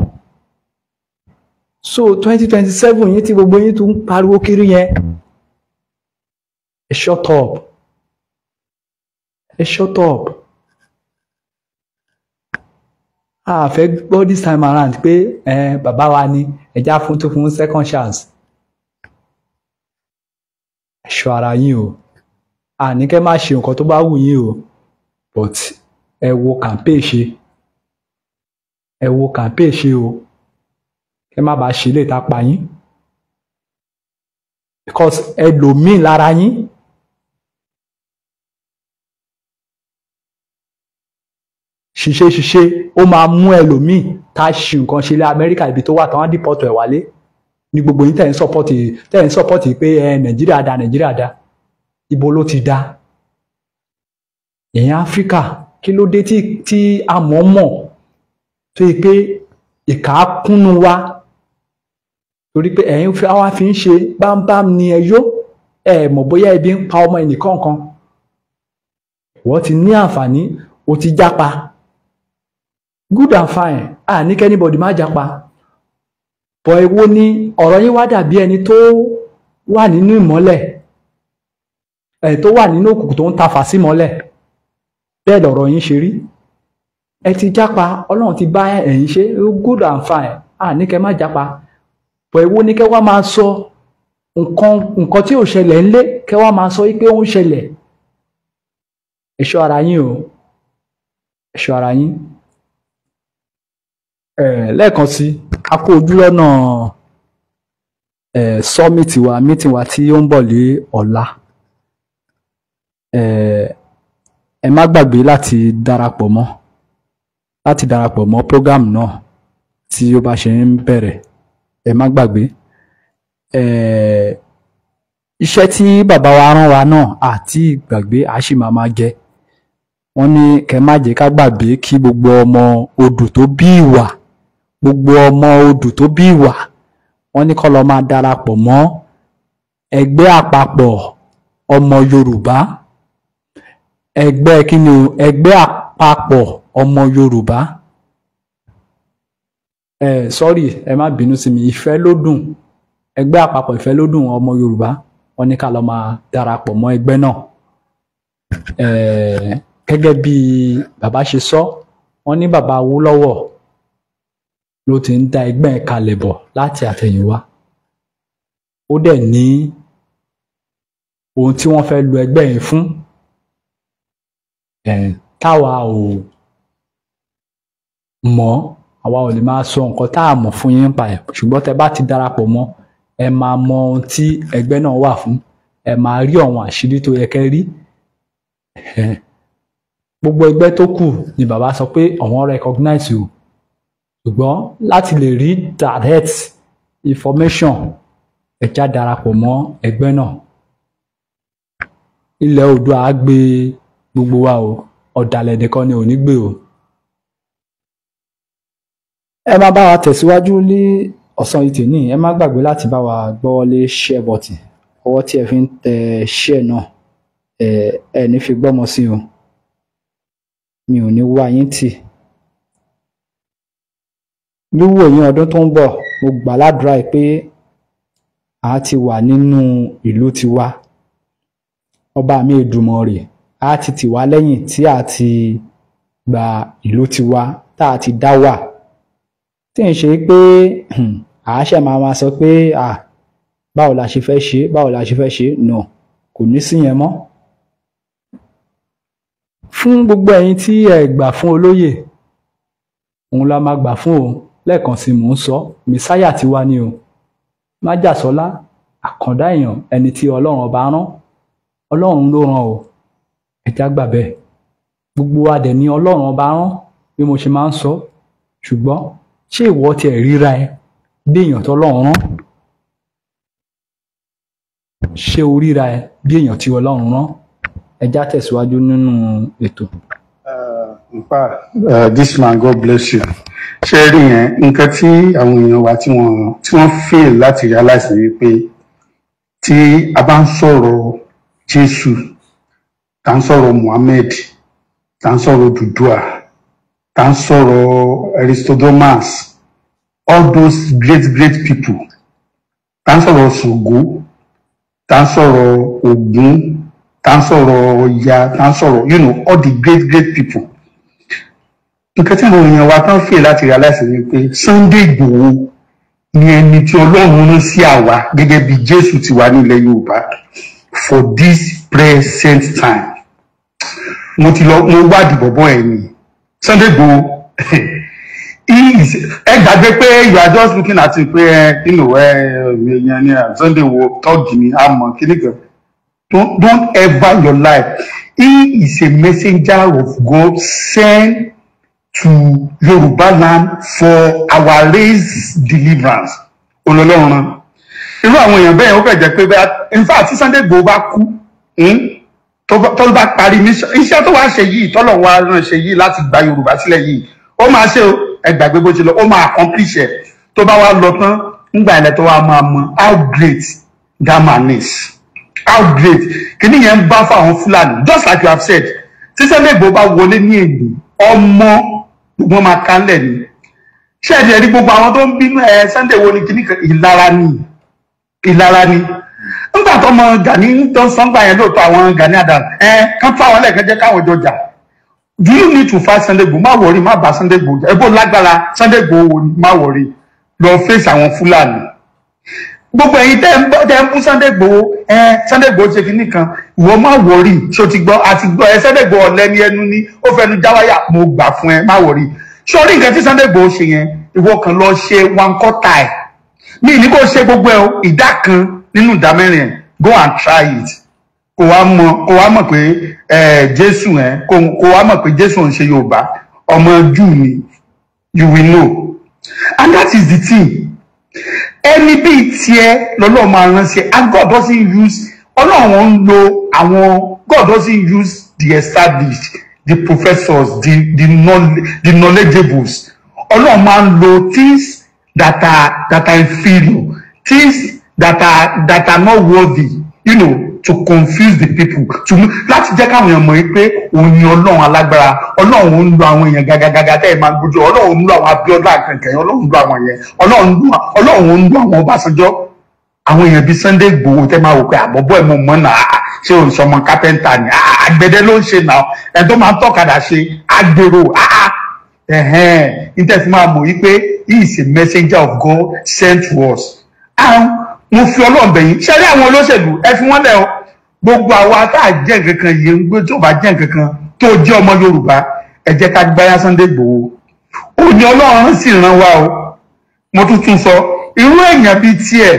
So 2027 yín tí gbogbo yín tún ń pariwo kiri yẹn, ẹ shut up. A fẹ́ gbọ́ this time around pé bàbá wa ni ẹja fún second chance. Ẹ ṣọ́ ara yín o. Àní kẹ́ má ṣe nǹkan tó bá wù yín o, but ẹ wo campaign ṣe o. Kẹ́ má bàa ṣe lè ta pa yín, because ẹlòmíì lára yín ṣiṣẹ́ ó máa mú ẹlòmíì tá a ṣe nǹkan ṣe lé Amẹ́ríkà ibi tó wà tán á dìpọ̀tù ẹ̀ wálé. Ní gbogbo yín tẹ̀ ń sọ́pọ̀tì pé Nàìjíríà dá. Ibo ló ti dá? Ẹ̀yin Áfíríkà, kí ló dé tí a mọ̀ tó yẹ pé ìkà kúnnú wa? Torí pé ẹ̀yin wá fi ń ṣe bámbám ni ẹ yó, ẹ mọ̀ bóyá ebi ń pa ọmọ ẹnìkọ̀ọ̀kan. Wọ́n ti ní àǹfààní, ó ti jápa. Good and fine, ní kẹ́nìbọ̀dì má jápa. Bọ̀ èwo ni ọ̀rọ̀ yín wá dàbí ẹni tó wà nínú ìmọ́lẹ̀. tó wà nínú òkùnkùn tó ń ta fà sí mọ́lẹ̀ bẹ́ẹ̀ lọ̀rọ̀ yín ṣe rí. Ẹ ti jápa, Ọlọ́run ti bá ẹ̀yin ṣe good and fine, ní kẹ́ má jápa. Pọ̀ èwo ni kẹ́ wá máa sọ nǹkan tí ò ṣẹlẹ̀ ńlé, kẹ́ wá máa sọ pé ó ń ṣẹlẹ̀. Ẹ ṣọ́ ara yín o, ẹ ṣọ́ ara yín. Lẹ́ẹ̀kan sí, a kó ojú lọ́nà summit wa, meeting wa tí ó ń bọ̀ lé ọ̀la. Ẹ má gbàgbé láti darapọ̀ mọ́ program náà tí ó bá ṣe ń bẹ̀rẹ̀. Ẹ má gbàgbé. Iṣẹ́ tí bàbá wa rán wa náà àti ìgbàgbé a sì máa jẹ. Wọ́n ní kẹ́ má jẹ́ ká gbàgbé kí gbogbo ọmọ odù tó bí ìwà, wọ́n ní kó lọ máa darapọ̀ mọ́ ẹgbẹ́ àpapọ̀ ọmọ Yorùbá. Ẹgbẹ́ kíni o? Ẹgbẹ́ àpapọ̀ ọmọ Yorùbá. Sorry, ẹ má bínú sí mi, Ìfẹ́lódùn, ẹgbẹ́ àpapọ̀ Ìfẹ́lódùn ọmọ Yorùbá, wọ́n ní ká lọ máa darapọ̀ mọ́ ẹgbẹ́ náà. Gẹ́gẹ́ bí bàbá ṣe sọ, wọ́n ní bàbá Awólọ́wọ̀ ló ti ń dá ẹgbẹ́ kalẹ̀ bọ̀ láti àtẹ̀yìnwá. Ó dẹ̀ ní ohun tí wọ́n fẹ́ lo ẹgbẹ́ yẹn fún. Táwa ò mọ̀, àwa ò lè máa sọ nǹkan tá a mọ̀ fún yín nípa ẹ̀, ṣùgbọ́n tẹ́ bá ti darapọ̀ mọ́, ẹ máa mọ ohun tí ẹgbẹ́ náà wà fún. Ẹ máa rí àwọn àṣírí tó yẹ kẹ́ rí. Gbogbo ẹgbẹ́ tó kù ni bàbá sọ pé àwọn recognize o, ṣùgbọ́n láti lè rí direct information, ẹ já darapọ̀ mọ́ ẹgbẹ́ náà. Ilẹ̀ Oòduà á gbé gbogbo wa o, ọ̀dàlẹ̀ nìkan ni ò ní gbé o. Ẹ máa bá wa tẹ̀síwájú ní ọ̀sán yìí tèmi. Ẹ má gbàgbé láti bá wa gbọ́wọ́lé share button, ọwọ́ tí ẹ fi ń tẹ share náà, ẹ ní fi gbọ́mọ sí o. Mi ò ní wá yín tì. Níwò yín ọdún tó ń bọ̀, mo gbà ládùúrà pé a ti wà nínú ìlú tiwa. Ọba mi Èdùmàrè a ti tì wá lẹ́yìn tí a ti gba ìlú tiwa, tá a ti dá wà. Tí ń ṣe pé àáṣẹ máa sọ pé báwo la ṣe fẹ́ ṣe, no, kò ní sí yẹn mọ́. Fún gbogbo ẹ̀yin tí ẹ gbà fún olóyè, òun la máa gbà fún o. Lẹ́ẹ̀kan sí mò ń sọ, mẹsáyà tiwa ni o. Májàsọ́lá, àkàndá èèyàn, ẹni tí Ọlọ́run ọba rán, Ọlọ́run ló rán o. Ẹ já gbà bẹ́ẹ̀. Gbogbo wa dẹ̀ ni Ọlọ́run ọba rán, bí mo ṣe máa ń sọ. Ṣùgbọ́n ṣé ìwọ tiẹ̀ ríra ẹ bí èèyàn tó Ọlọ́run rán? Ṣé o ríra ẹ bí èèyàn tí Ọlọ́run rán? Ẹ já tẹ̀síwájú nínú ètò. In fact, this man, God bless you. Ṣé rí yẹn, nǹkan tí àwọn èèyàn wa tí wọ́n fail láti realize ni pé tí a bá ń sọ̀rọ̀ Jésù, tá ń sọ̀rọ̀ Muhammad, tá ń sọ̀rọ̀ Odùduwà, tá ń sọ̀rọ̀ Aristodemus, all those great people, tá ń sọ̀rọ̀ Ṣàngó, tá ń sọ̀rọ̀ Ògún, tá ń sọ̀rọ̀ Ọya, tá ń sọ̀rọ̀ all the great people. Nǹkan tí àwọn èèyàn wa tán fẹ́ láti realize ni pé Sunday Igboho ni ẹni tí Ọlọ́run rán sí àwa gẹ́gẹ́ bí Jésù ti wà nílẹ̀ Yorùbá for this present time. Mo wádìí bọ̀bọ̀ ẹ̀ ni Sunday Igboho ẹ gbàgbé pé you are just looking at it pé èèyàn ni Sunday Igboho tọ́gì ni àmọ́ kíní kan. Don't ever your life. He is a messenger of God sent to Yoruba land for our race deliverance. Olólọ́run. Irú àwọn èèyàn bẹ́ẹ̀ ó kẹ̀ jẹ́ pé in fact tí Sunday Igboho bá kú, tó bá parí iṣẹ́ tó wá ṣe yìí, tọ́lọ̀ wá rán ṣe yìí láti gba Yorùbá sílẹ̀ yìí, ó máa ṣe ẹgbàgbé bó ṣe lọ, ó máa accomplish ẹ̀. Tó bá wá lọ tán, ńgbà ilẹ̀ tó wá máa mọ how great that man is. How great. Kìíní yẹn ń bá fún àwọn Fúlàní, just like you have said. Tí Sunday Igboho bá wọlé ní èdè, ọmọ gbogbo máa kánlẹ̀ ni. Ṣé ẹ̀dẹ̀ rí gbogbo àwọn tó ń bínú Sunday wo ni kìíní kan ìlara ni. Nígbà nígbà tó ọmọ Gani tó ń sọ́ngbà yẹn lóòótọ́ àwọn Gani Adams kán tó àwọn ẹlẹ́ẹ̀kan jẹ́ káwọn jọ jà. Do you need to fight Sunday Igboho? Má wọrí, má bá Sunday Igboho jà. Ebo lágbára Sunday Igboho má wọrí, lọ face àwọn Fúlàní. Gbogbo ẹ̀yin tẹ́ ń bú Sunday Igboho, Sunday Igboho ṣe kinní kan, ìwọ má wọrí, ṣó ti gbọ́ àti gbọ́ Sunday Igboho ọ̀lẹ́ni ẹnu ní ó fẹnu jáwáyà, mo gbà fún ẹ, má wọrí. Sórí nǹkan tí Sunday Igboho ṣe yẹn, ìwọ kan lọ ṣe one quarter ẹ̀. Mi ní kó ṣe gbogbo ẹ̀ o, ìdá kan nínú ìdá mẹ́rin ẹ̀, go and try it. Kò wá mọ̀ pé Jésù kò wá mọ̀ pé Jésù ń ṣe Yorùbá, ọmọ Júù ni, you will know. And that is the thing. Ẹni bíi tiẹ̀ lọ́lọ́run máa rán sí ẹ, and God doesn't use, Ọlọ́run ń lo àwọn, God doesn't use the established, the professors, the knowledgeables. Ọlọ́run máa ń lo things that are inferior, things that are not worthy, you know, to confuse the people, láti jẹ́ káwọn èèyàn mọ̀ pé òun ni Ọlọ́run alágbára. Ọlọ́run ń lo àwọn èèyàn gàgàgàgà tẹ́ ẹ̀ máa gbójú, Ọlọ́run ń lo àwọn Abíọ́lá kankan, Ọlọ́run ń lo àwọn yẹn, Ọlọ́run ń lo àwọn Ọbásanjọ́, àwọn èèyàn bíi Sunday Igboho tẹ́ máa wò pé àbọ̀bọ̀ ẹ̀ mọ̀ mọ́ náà, ṣé òun sọmọ kápẹ́ńtà ni, àgbẹ̀dẹ ló ń ṣe náà, ẹ̀ tó máa ń tọ́kadà ṣe agbèrò, níta fi máa mọ̀ wípé he is a messenger of God sent to us. Mo fi Ọlọ́run bẹ̀yìn ṣẹ́rí àwọn olóṣèlú ẹ fi wọ́n lẹ̀ ọ́, gbogbo àwa tá à jẹ́ nǹkan kan yìí ń gbé tó bá jẹ́ nǹkan kan tó jẹ́ ọmọ Yorùbá, ẹ jẹ́ ká gbáyà Sunday Igboho. Òní Ọlọ́run sì ràn wá o. Mo tún sọ irú èèyàn bíi tiẹ̀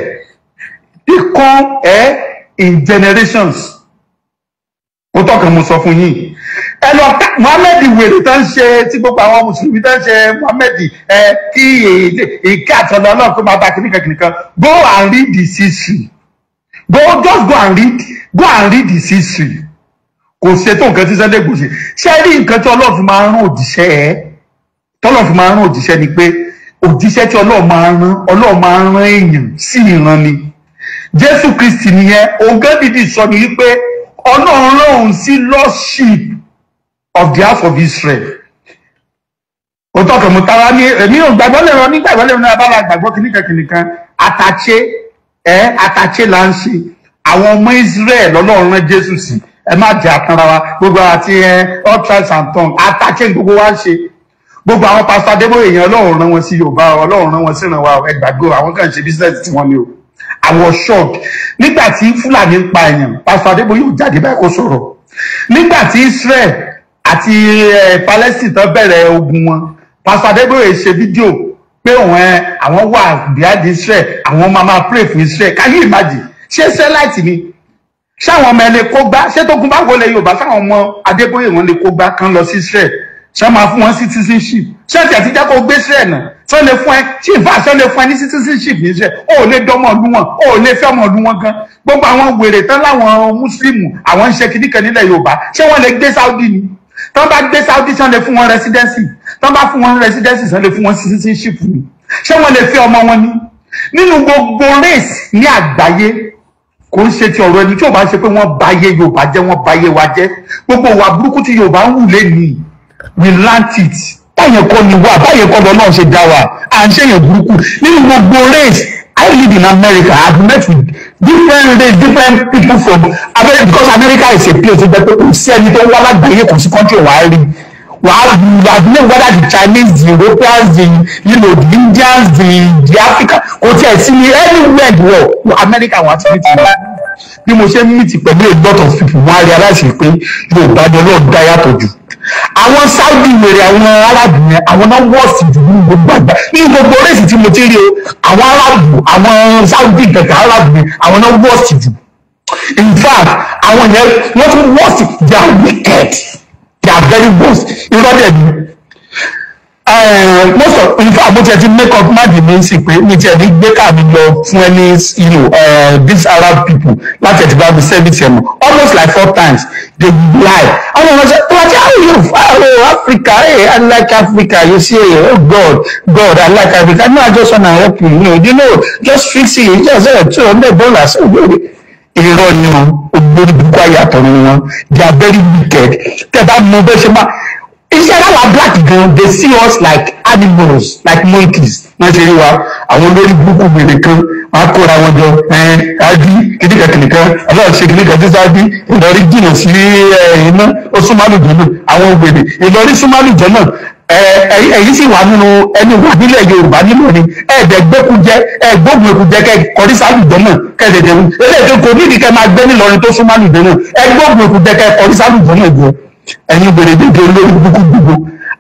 they come in generations. Ó tọ́kàn mo sọ fún yín. Ẹ lọ ká Muhammed wèrè tó ń ṣe tí gbogbo àwọn Mùsùlùmí tó ń ṣe Muhammed kí ìké àtọ̀lọ́ náà kó máa bá kìnnìkan. Go and read the history. Go and read the history. Kò ṣe tó nǹkan tí Sunday Igboho ṣe. Ṣé rí nǹkan tí Ọlọ́run fi máa rán òjíṣẹ́ tọ́lọ́run fi máa rán òjíṣẹ́ ni pé òjíṣẹ́ tí Ọlọ́run máa rán èèyàn sí ìran ni. Jésù Kristi nìyẹn, ògán dídì sọ ni wípé Ọlọ́run lòun sí lordship of the house of Israel. Ó tọ́kàn mo tara ní èmi ò gbàgbọ́ lẹ́rọ nígbà ìwọlé ní abala gbàgbọ́ kìnnìkan àtàché là ń ṣe. Àwọn ọmọ Israel lọ́lọ́run rán Jésù sí. Ẹ má jẹ́ àtàrà wa gbogbo àti all tribes and tongues àtàché gbogbo wa ń ṣe. Gbogbo àwọn pásítọ̀ Adébóyè yẹn Ọlọ́run rán wọn sí Yorùbá, Ọlọ́run rán wọn sí ìrànwá ẹ gbàgbọ́ àwọn kan ṣe business tí wọ́n ní o. I was shocked. Nígbà tí Fúlàní ń pa èèyàn, pásítọ̀ Adébóyè ò jáde báyìí kó sọ̀rọ̀. Nígbà tí Israel àti Palestine tó bẹ̀rẹ̀ ogun wọn, pásítọ̀ Adébóyè ṣe fídíò pé àwọn wà behind Israel, àwọn máa pray fún Israel. Can you imagine? Ṣé Israelite ni? Ṣé àwọn ọmọ ẹ lè kó gbá? Ṣé tó gun bá wọlé Yorùbá sáwọn ọmọ Adébóyè wọn lè kó gbá kan lọ sí Israel? Ṣé máa fún wọn citizenship? Ṣé ti àti jẹ́ kó gbé Israel náà? Ṣé lè fún ẹ ṣé ìfà ṣé lè fún ẹ ní citizenship ní Israel? Ó lè dọ́mọ ọdún wọn, ó lè fẹ́ ọmọ ọdún wọn gan. Gbogbo àwọn wèrè tán láwọn Mùsùlùmù, àwọn ń ṣe kìnnìkan nílẹ̀ Yorùbá. Ṣé wọ́n lè gbé Saudi ni? Tán bá gbé Saudi ṣé lè fún wọn residency? Tán bá fún wọn residency ṣé lè fún wọn citizenship ni? Ṣé wọ́n lè fẹ́ ọmọ wọn ni? Nínú gbogbo race ní àgbáyé, kò ń ṣe ti ọ̀rọ̀ ẹni tí ò bá ṣe pé wọ́n báyé Yorùbá jẹ́, wọ́n báyé wa jẹ́. Gbogbo ìwà burúkú tí Yorùbá ń wù lénìí, we learnt it. Báyẹn kọ́ ni wà, báyẹn kọ́ lọ́nà ṣe dá wa, à ń ṣèyàn burúkú. Nínú gbogbo race, I live in America, I've met with different race, different people from America, because America is a place where kò sí ẹni tó wá lágbàáyé, kò sí country wàá rí. I've known whether the Chinese, the Europeans, the Indians, the African, kò tí ẹ̀ sí ní anywhere in the world, America wà tí ní bí mo ṣe ń meet pẹ̀lú a lot of people, wọ́n á realize pé Yorùbá ni Ọlọ́run dá yàtọ̀ jù. Àwọn Saudi wèrè àwọn Arábù yẹn, àwọn náà wọ́ọ̀sì jù ní gbogbo àgbà. Ní gbogbo oríṣi tí mo ti rí o, àwọn Arábù, àwọn Saudi kẹ̀kẹ́ Arábù yẹn, àwọn náà wọ́ọ̀sì jù. In fact, àwọn yẹn wọ́n tún wọ́ọ̀sì, they are wicked. They are very worst. Irọ́ dẹ̀ ni. Most of, in fact, mo ti ẹ̀ ti make up má dì mí sí pé mi ti ẹ̀ ní gbé káàmì lọ fún ẹni these Arab people láti ẹ̀ ti bá mi service ẹ̀ mọ̀ almost like 4 times they lie. Àwọn ọmọ ṣe how you Africa, hey, I like Africa, you see, oh God, I like Africa. No, I just wanna help you, just fix it, just $200. Irọ́ ni wọn, olórí bukú ayàtọ̀ ni wọn, they are very wicked. Tẹ́ bá mọ bẹ́ẹ̀ ṣe máa. iṣẹ́ aláwa black gan they see us like animals like monkeys wọ́n ṣe rí wa àwọn olórí burúkú gbèrè kan wọ́n á kóra wọn jọ adi kìnìkan kìnìkan ọlọ́run ṣe kìnìkan tí sáà bí Ìlọrí jìnnà sí iná ó súnmọ́ àlùjọ náà àwọn gbèrè Ìlọrí súnmọ́ àlùjọ náà èyí sì wà nínú ẹni wà nílẹ̀ Yorùbá nílò ni ẹ̀ẹ́dẹ̀ gbẹ́kújẹ́ ẹ̀gbọ́n èkújẹ́ kẹ́ kọrí sálùjọ náà kẹ́ẹ̀dẹ̀dẹ̀ wù eléyìí kò nídìí kẹ́ máa gbé nílọrin tó súnmọ́ àlùjọ náà ẹ̀gbọ́n èkújẹ́ kẹ́ kọrí sálùjọ náà jọ ẹ̀yin gbèrè dédé olórí gbogbo gbogbo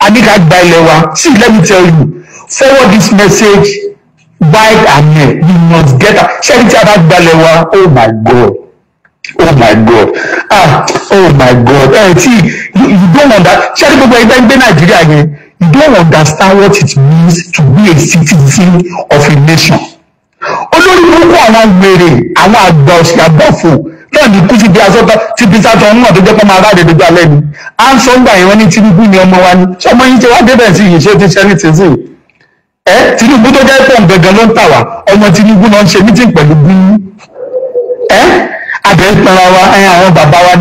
aníkà gba ilẹ̀ wa see let me tell you forward this message wide and near you must get am ṣẹ́ni tí a bá gbalẹ̀ wa oh my God oh my God you don't understand ṣẹ́ni gbogbo ẹgbẹ́ ń gbé Nàìjíríà yẹn you don't understand what it means to be a citizen of a nation olórí burúkú àwọn gbèrè àwọn àgbà òsì àgbọ̀fò náà ní kú síbi asọ́tọ̀ tí bí sátọ̀ ń wọ̀n tó jẹ́ pé máa ráde dojú alẹ́ ni à ń sọ ń gbà yẹn wọ́n ní Tinubu ni ọmọ wa ni sọmọ yín ti wá débẹ̀ sí yìí ṣé ó ti ṣe ní tìǹsì Tinubu tó jẹ́ pọ̀ gangan ló ń tà wá ọmọ Tinubu náà ń ṣe mítìn pẹ̀lú bí àbẹ̀ ń pẹ̀lú wa àwọn bàbá wa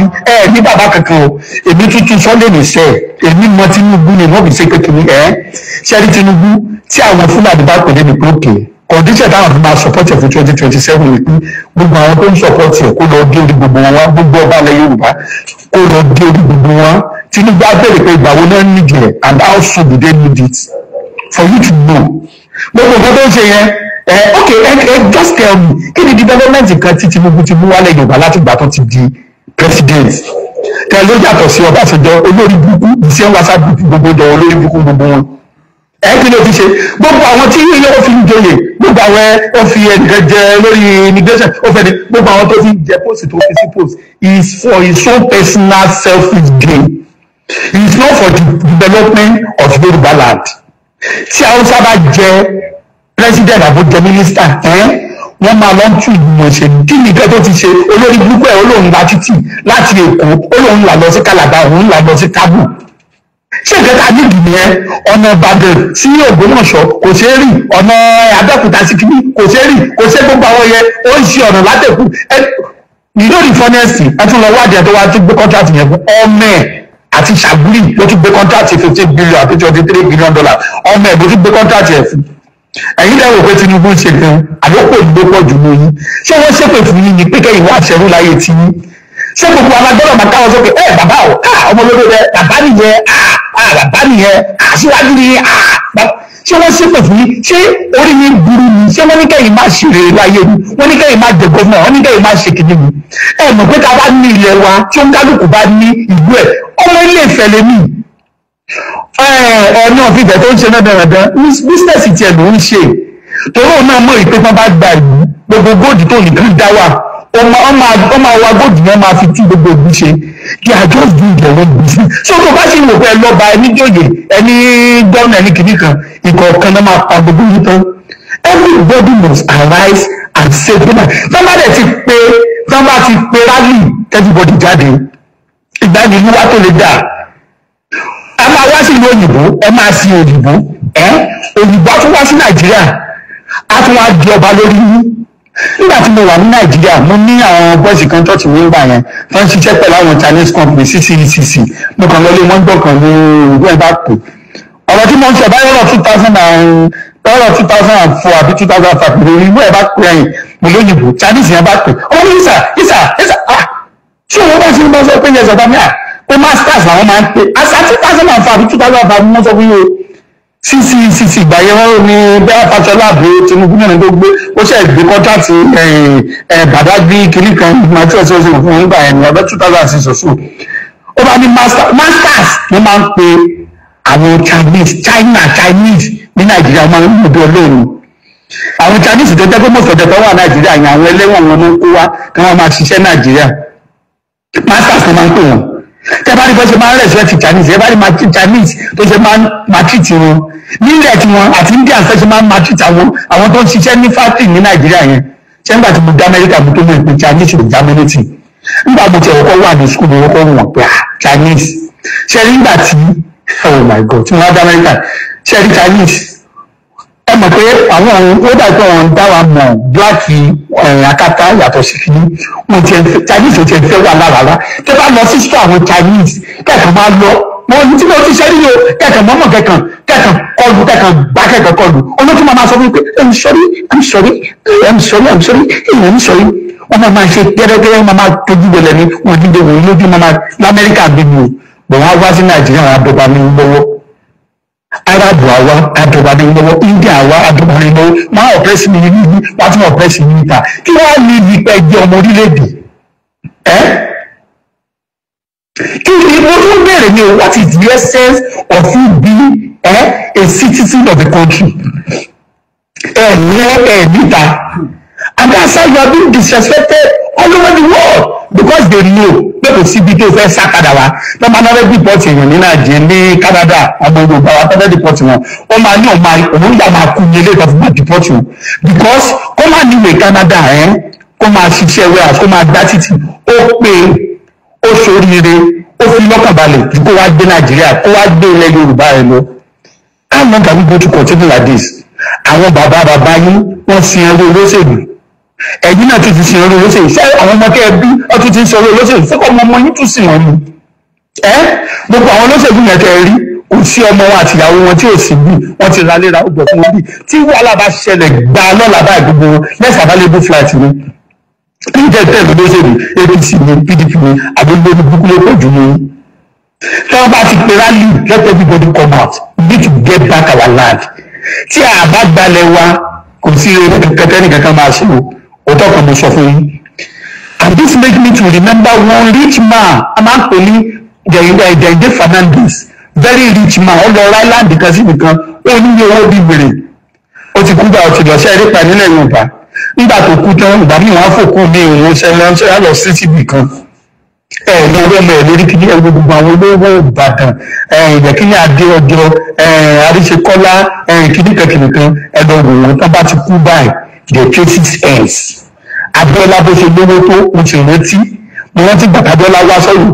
ní bàbá kankan o èmi tuntun sọ́lé ní sẹ́ èmi mọ Tinubu ni wọ́n fi ṣe kékeré ṣẹ́rí Tinubu tí àwọn Fúlàní bá pèlè ní pòkè condition táwọn fi máa support ẹ̀ fún 2027 ni pé gbogbo àwọn tó ń support ẹ̀ kó lọ dé orí gbogbo wọn wá gbogbo ọba ilẹ̀ Yorùbá kó lọ dé orí gbogbo wọn Tinubu á bèrè pé ìgbà wo náà nídìí ẹ̀ and how soon do they need it for you to know gbogbo nǹkan tó ń ṣe yẹn just tell me kí ni development kan tí Tinubu ti mú wálẹ̀ Yorùbá láti ìgbà tó ti di president tẹ ló yàtọ̀ sí Ọbásanjọ́ olórí burúkú ìṣe ń wáṣà gbogbo jọ olórí burúkú gbogbo wọn kí ló fi ṣe gbogbo àwọn tí yóò fi ń joyè gbogbo àwọn ó fi ẹnìkan jẹ lórí immigration ó fẹ́ ni gbogbo àwọn tó fi ń jẹ post tó fi sí post is for his own personal selfish gain it is not for the development of Yorùbá land tí Haúsá bá jẹ president àbójẹ minister wọ́n máa lọ tún ìgbìmọ̀ ìṣèlú kí nìkan tó ti ṣe olórí burúkú ẹ̀ olóhùn la títì láti Èkó olóhùn là lọ sí Calabar òun là lọ sí Kano ṣé ìkẹta nídìí nìyẹn ọ̀nà Ìbàdàn sí Ògbómọ̀ṣọ́ kò ṣeé rìn ọ̀nà Abẹ́òkúta sí kìíní kò ṣeé rìn kò ṣeé gbogbo àwọn yẹn ó ń ṣe ọ̀nà látẹ̀kù ìlórí fọ́nẹ́sì ẹ tún lọ wádìí ẹ tó wá tún gbé kọ́ńtrátì yẹn fún ọmọ ẹ̀ àti Ṣàgùrì ló tún gbé kọ́ńtrátì $15 billion àti $23 billion ọmọ ẹ̀ ló tún gbé kọ́ńtrátì ẹ̀ fún ẹ̀yin lẹ́wọ̀ pé Tinubu ń ṣe gan àlọ́pọ̀ ìgbó pọ̀ jù lóyún ṣé wọ́n ṣépè fún yín ni pé kẹ́yìn wá àṣẹrú láyé tí yín ṣé gbogbo alágbọ́dọ̀ máa káwọn sókè bàbá o ọmọ olódó rẹ bàbá nìyẹn bàbá nìyẹn aṣíwájú ni ṣé wọ́n ṣépè fún yín ṣé orí yín burú ni ṣé wọ́n ní kẹ́yìn máa ṣe rere láyé ni wọ́n ní kẹ́yìn máa jẹ gómìnà wọ́n ní kẹ́yìn máa ṣe kìíní ni mọ̀ pé ká bá ní ilẹ̀ wa tí ó ń kálukú bá ní ìlú ẹ̀ ọmọ ilé ìfẹ́ lè mí ọ̀nà fífẹ́ tó ń ṣe náà dandan bísínẹ́sì tiẹ̀ ló ń ṣe torí òun náà mọ̀ ìpé tán bá gba ìlú gbogbo góòdù tó nìkan dá wà ó máa wá góòdù yẹn máa fi tún gbogbo ìlú ṣe kí àjọ ìlú ìjẹ̀wọ́ gbèsè so tó bá ṣe wò pé ẹ lọ́ba ẹni jòyè ẹni gómìnà ẹni kìíní kan ìkọ̀ọ̀kan náà máa pa gbogbo yìí tán everybody must arise and say gbọ́dọ̀ tán bá ti pé rally everybody jáde ìgbàanìlúwà tó lè dà ẹ máa wá sí ìlú òyìnbó ẹ máa sin òyìnbó òyìnbó á tún wá sí Nàìjíríà á tún wá di ọba lórí yín nígbà tí mo wà ní Nàìjíríà mo ní àwọn bọ́ọ̀sì kan church mi ń gbà yẹn tó ń ṣiṣẹ́ pẹ̀lú àwọn Chinese company CCECC mo kàn lọlé wọn gbọ̀ngàn ní ìlú ẹ̀ bá pè ọ̀rọ̀ tí mo ń sọ báyọ̀ lọ 2004 àbí 2005 lórí ìlú ẹ̀ bá pè ẹ̀yìn mo lóyìnbó Chinese yẹn bá pè ọmọ ní ìsà ṣé wọn bá ṣe ń bá sọ pé yẹn sọ̀tà mìíràn pé masters làwọn máa ń pè àṣà 2005 àbí 2005 wọ́n sọ fún yóò CCECC ìgbà yẹn wọ́n ní bẹ́ẹ̀ Fáṣọlá àbí Tinubu náà tó gbé ó ṣe ìgbé kọ́ńtàtì Badagry kìíní kan ìgbìmọ̀tí ọ̀sẹ̀ ọ̀sẹ̀ fún nígbà yẹn ní ọdún 2006 ọ̀sùn ó bá ní masters wọ́n máa ń pe àwọn Chinese ní Nàìjíríà máa ń mú bí olóòrùn àwọn Chinese tó jẹ́ pé mọ̀sọ̀jẹ̀ tó wà Nàìjíríà yẹn àwọn ẹlẹ́wọ̀n wọn ló ń kó wá kí wọ́n máa ṣiṣẹ́ Nàìjíríà masters ni máa ń pè wọ́n tẹ́ bá rí bó ṣe máa ń rẹ̀ sẹ́ẹ̀tì Chinese ẹ bá rí Chinese tó ṣe máa treat wọn nílẹ̀ tí wọn àti Indian tó ṣe máa ń treat àwọn tó ń ṣiṣẹ́ ní factory ní Nàìjíríà yẹn ṣé nígbà tí mo dá Amẹ́ríkà mo tó mọ̀ pé Chinese ló Germany tì nígbà mo ti ọkọ̀ wà ní school mo kọ́ wọ̀n pé Chinese ṣe rí nígbà tí oh my God tí mo wá dá Amẹ́ríkà ṣe rí Chinese ẹ mọ̀ pé àwọn ó dàgbà wọn dá wa mọ̀ black akátá yàtọ̀ sí kìíní wọn ti Chinese ò ti fẹ́ wà lára tẹ́ bá lọ sí store àwọn Chinese kẹ́kọ̀ọ́ máa lọ mo tí mo ti ṣe rí o kẹ̀kẹ́ mọ́mọ́ kẹ̀kẹ́ kọlù kẹ̀kẹ́ gbá kẹ̀kẹ́ kọlù olóòtú máa sọ fún mi pé I'm sorry wọ́n máa ṣe kẹ́rẹ́kẹ́rẹ́ wọ́n máa tójú bẹ̀lẹ̀ ní wọ́n dídé wò lójú máa lamẹ́ríkà bíbí o bọ̀ wọ́n á wá sí nàìjíríà wọn àdọ́gba ní lọ́wọ́ arabu àwa àdọ́gba ní lọ́wọ́ india àwa àdọ́gba ní lọ́wọ́ wọ́n á ọ̀pẹ́sì mi níbí wọ́n á tún ọ̀pẹ́sì mi níta kí wọ́n á ní ibi pẹ́ jẹ́ ọmọ orílẹ̀-èdè kí ni mo tún bẹ̀rẹ̀ ní what is the essence of you being a citizen of the country níta. And that's how you are being disrespected all over the world because they know pé kò síbi tó fẹ́ sákàdà wa tó máa náwó dìpọ́tì èèyàn ní nàìjíríà ní Canada ọmọ Yorùbá wa tó fẹ́ dìpọ́tì wọn ó máa ní òun gbà máa kú ní ilé ìtọ́jú máa dìpọ́tì wọn because kó máa níwèé Canada kó máa ṣiṣẹ́ warehouse kó máa gbá títì ó pé ó ṣoríire ó fi lọ́kàn balẹ̀ ju kó wá gbé nàìjíríà kó wá gbé ilẹ̀ Yorùbá rẹ̀ lọ. How long can we go to continue like this? Àwọn bàbá yín wọ́n sin ẹrú olóṣèlú ẹ̀yin náà tún ti sin ẹrú olóṣèlú ṣé àwọn ọmọ kẹ́ ẹ bí ọtún ti ń sọ olóṣèlú ṣé kò ọmọ yín tún sìn wọn ni gbogbo àwọn olóṣèlú yẹn kẹ́ ẹ rí kò sí ọmọ wọn àtìyàwó wọn tí ò sí bí wọ́n ti ra léra ọgbọ̀n fún wọn bí tí wàhálà bá ṣẹlẹ̀ gbà lọ́la bá gbogbo wọn less available flight ni kí jẹ́ tẹ̀ olóṣèlú APC ni PDP ni àbúrò burúkú ló pọ̀ jù ní. tí wọ́n bá ti pe rally let everybody come out we need to get back our land tí a bá gbalẹ̀ wa kò sí kẹtẹ́ nìkankan máa ṣe o òótọ́ kan mo sọ fún yín. And this make me to remember one rich man a máa ń pè ní Jẹ̀yìndé Fernandez very rich man ó lọ island kan sí nìkan ó ní owó bí wèrè ó ti kú bá ó ti lọ sí ẹ̀rí pa nílẹ̀ Yorùbá nígbà tó kú tán ìgbà míì wọn á fòkú ní ìwọ̀n ṣẹlẹ̀ lọ sí síbì kan ní orí ọmọ ẹ̀ lórí kìíní ẹgbẹ́ gbogbo àwọn olówó Ìbàdàn ìjẹ̀kíní adé ọjọ́ àríṣekọ́lá kìíní kan ẹ̀dọ̀ òwò tán bá ti kú báyìí the cases ends. Abiola bó ṣe lówó tó mo ti rántí mo rántí gbàtà Abiola wá sọ́yìn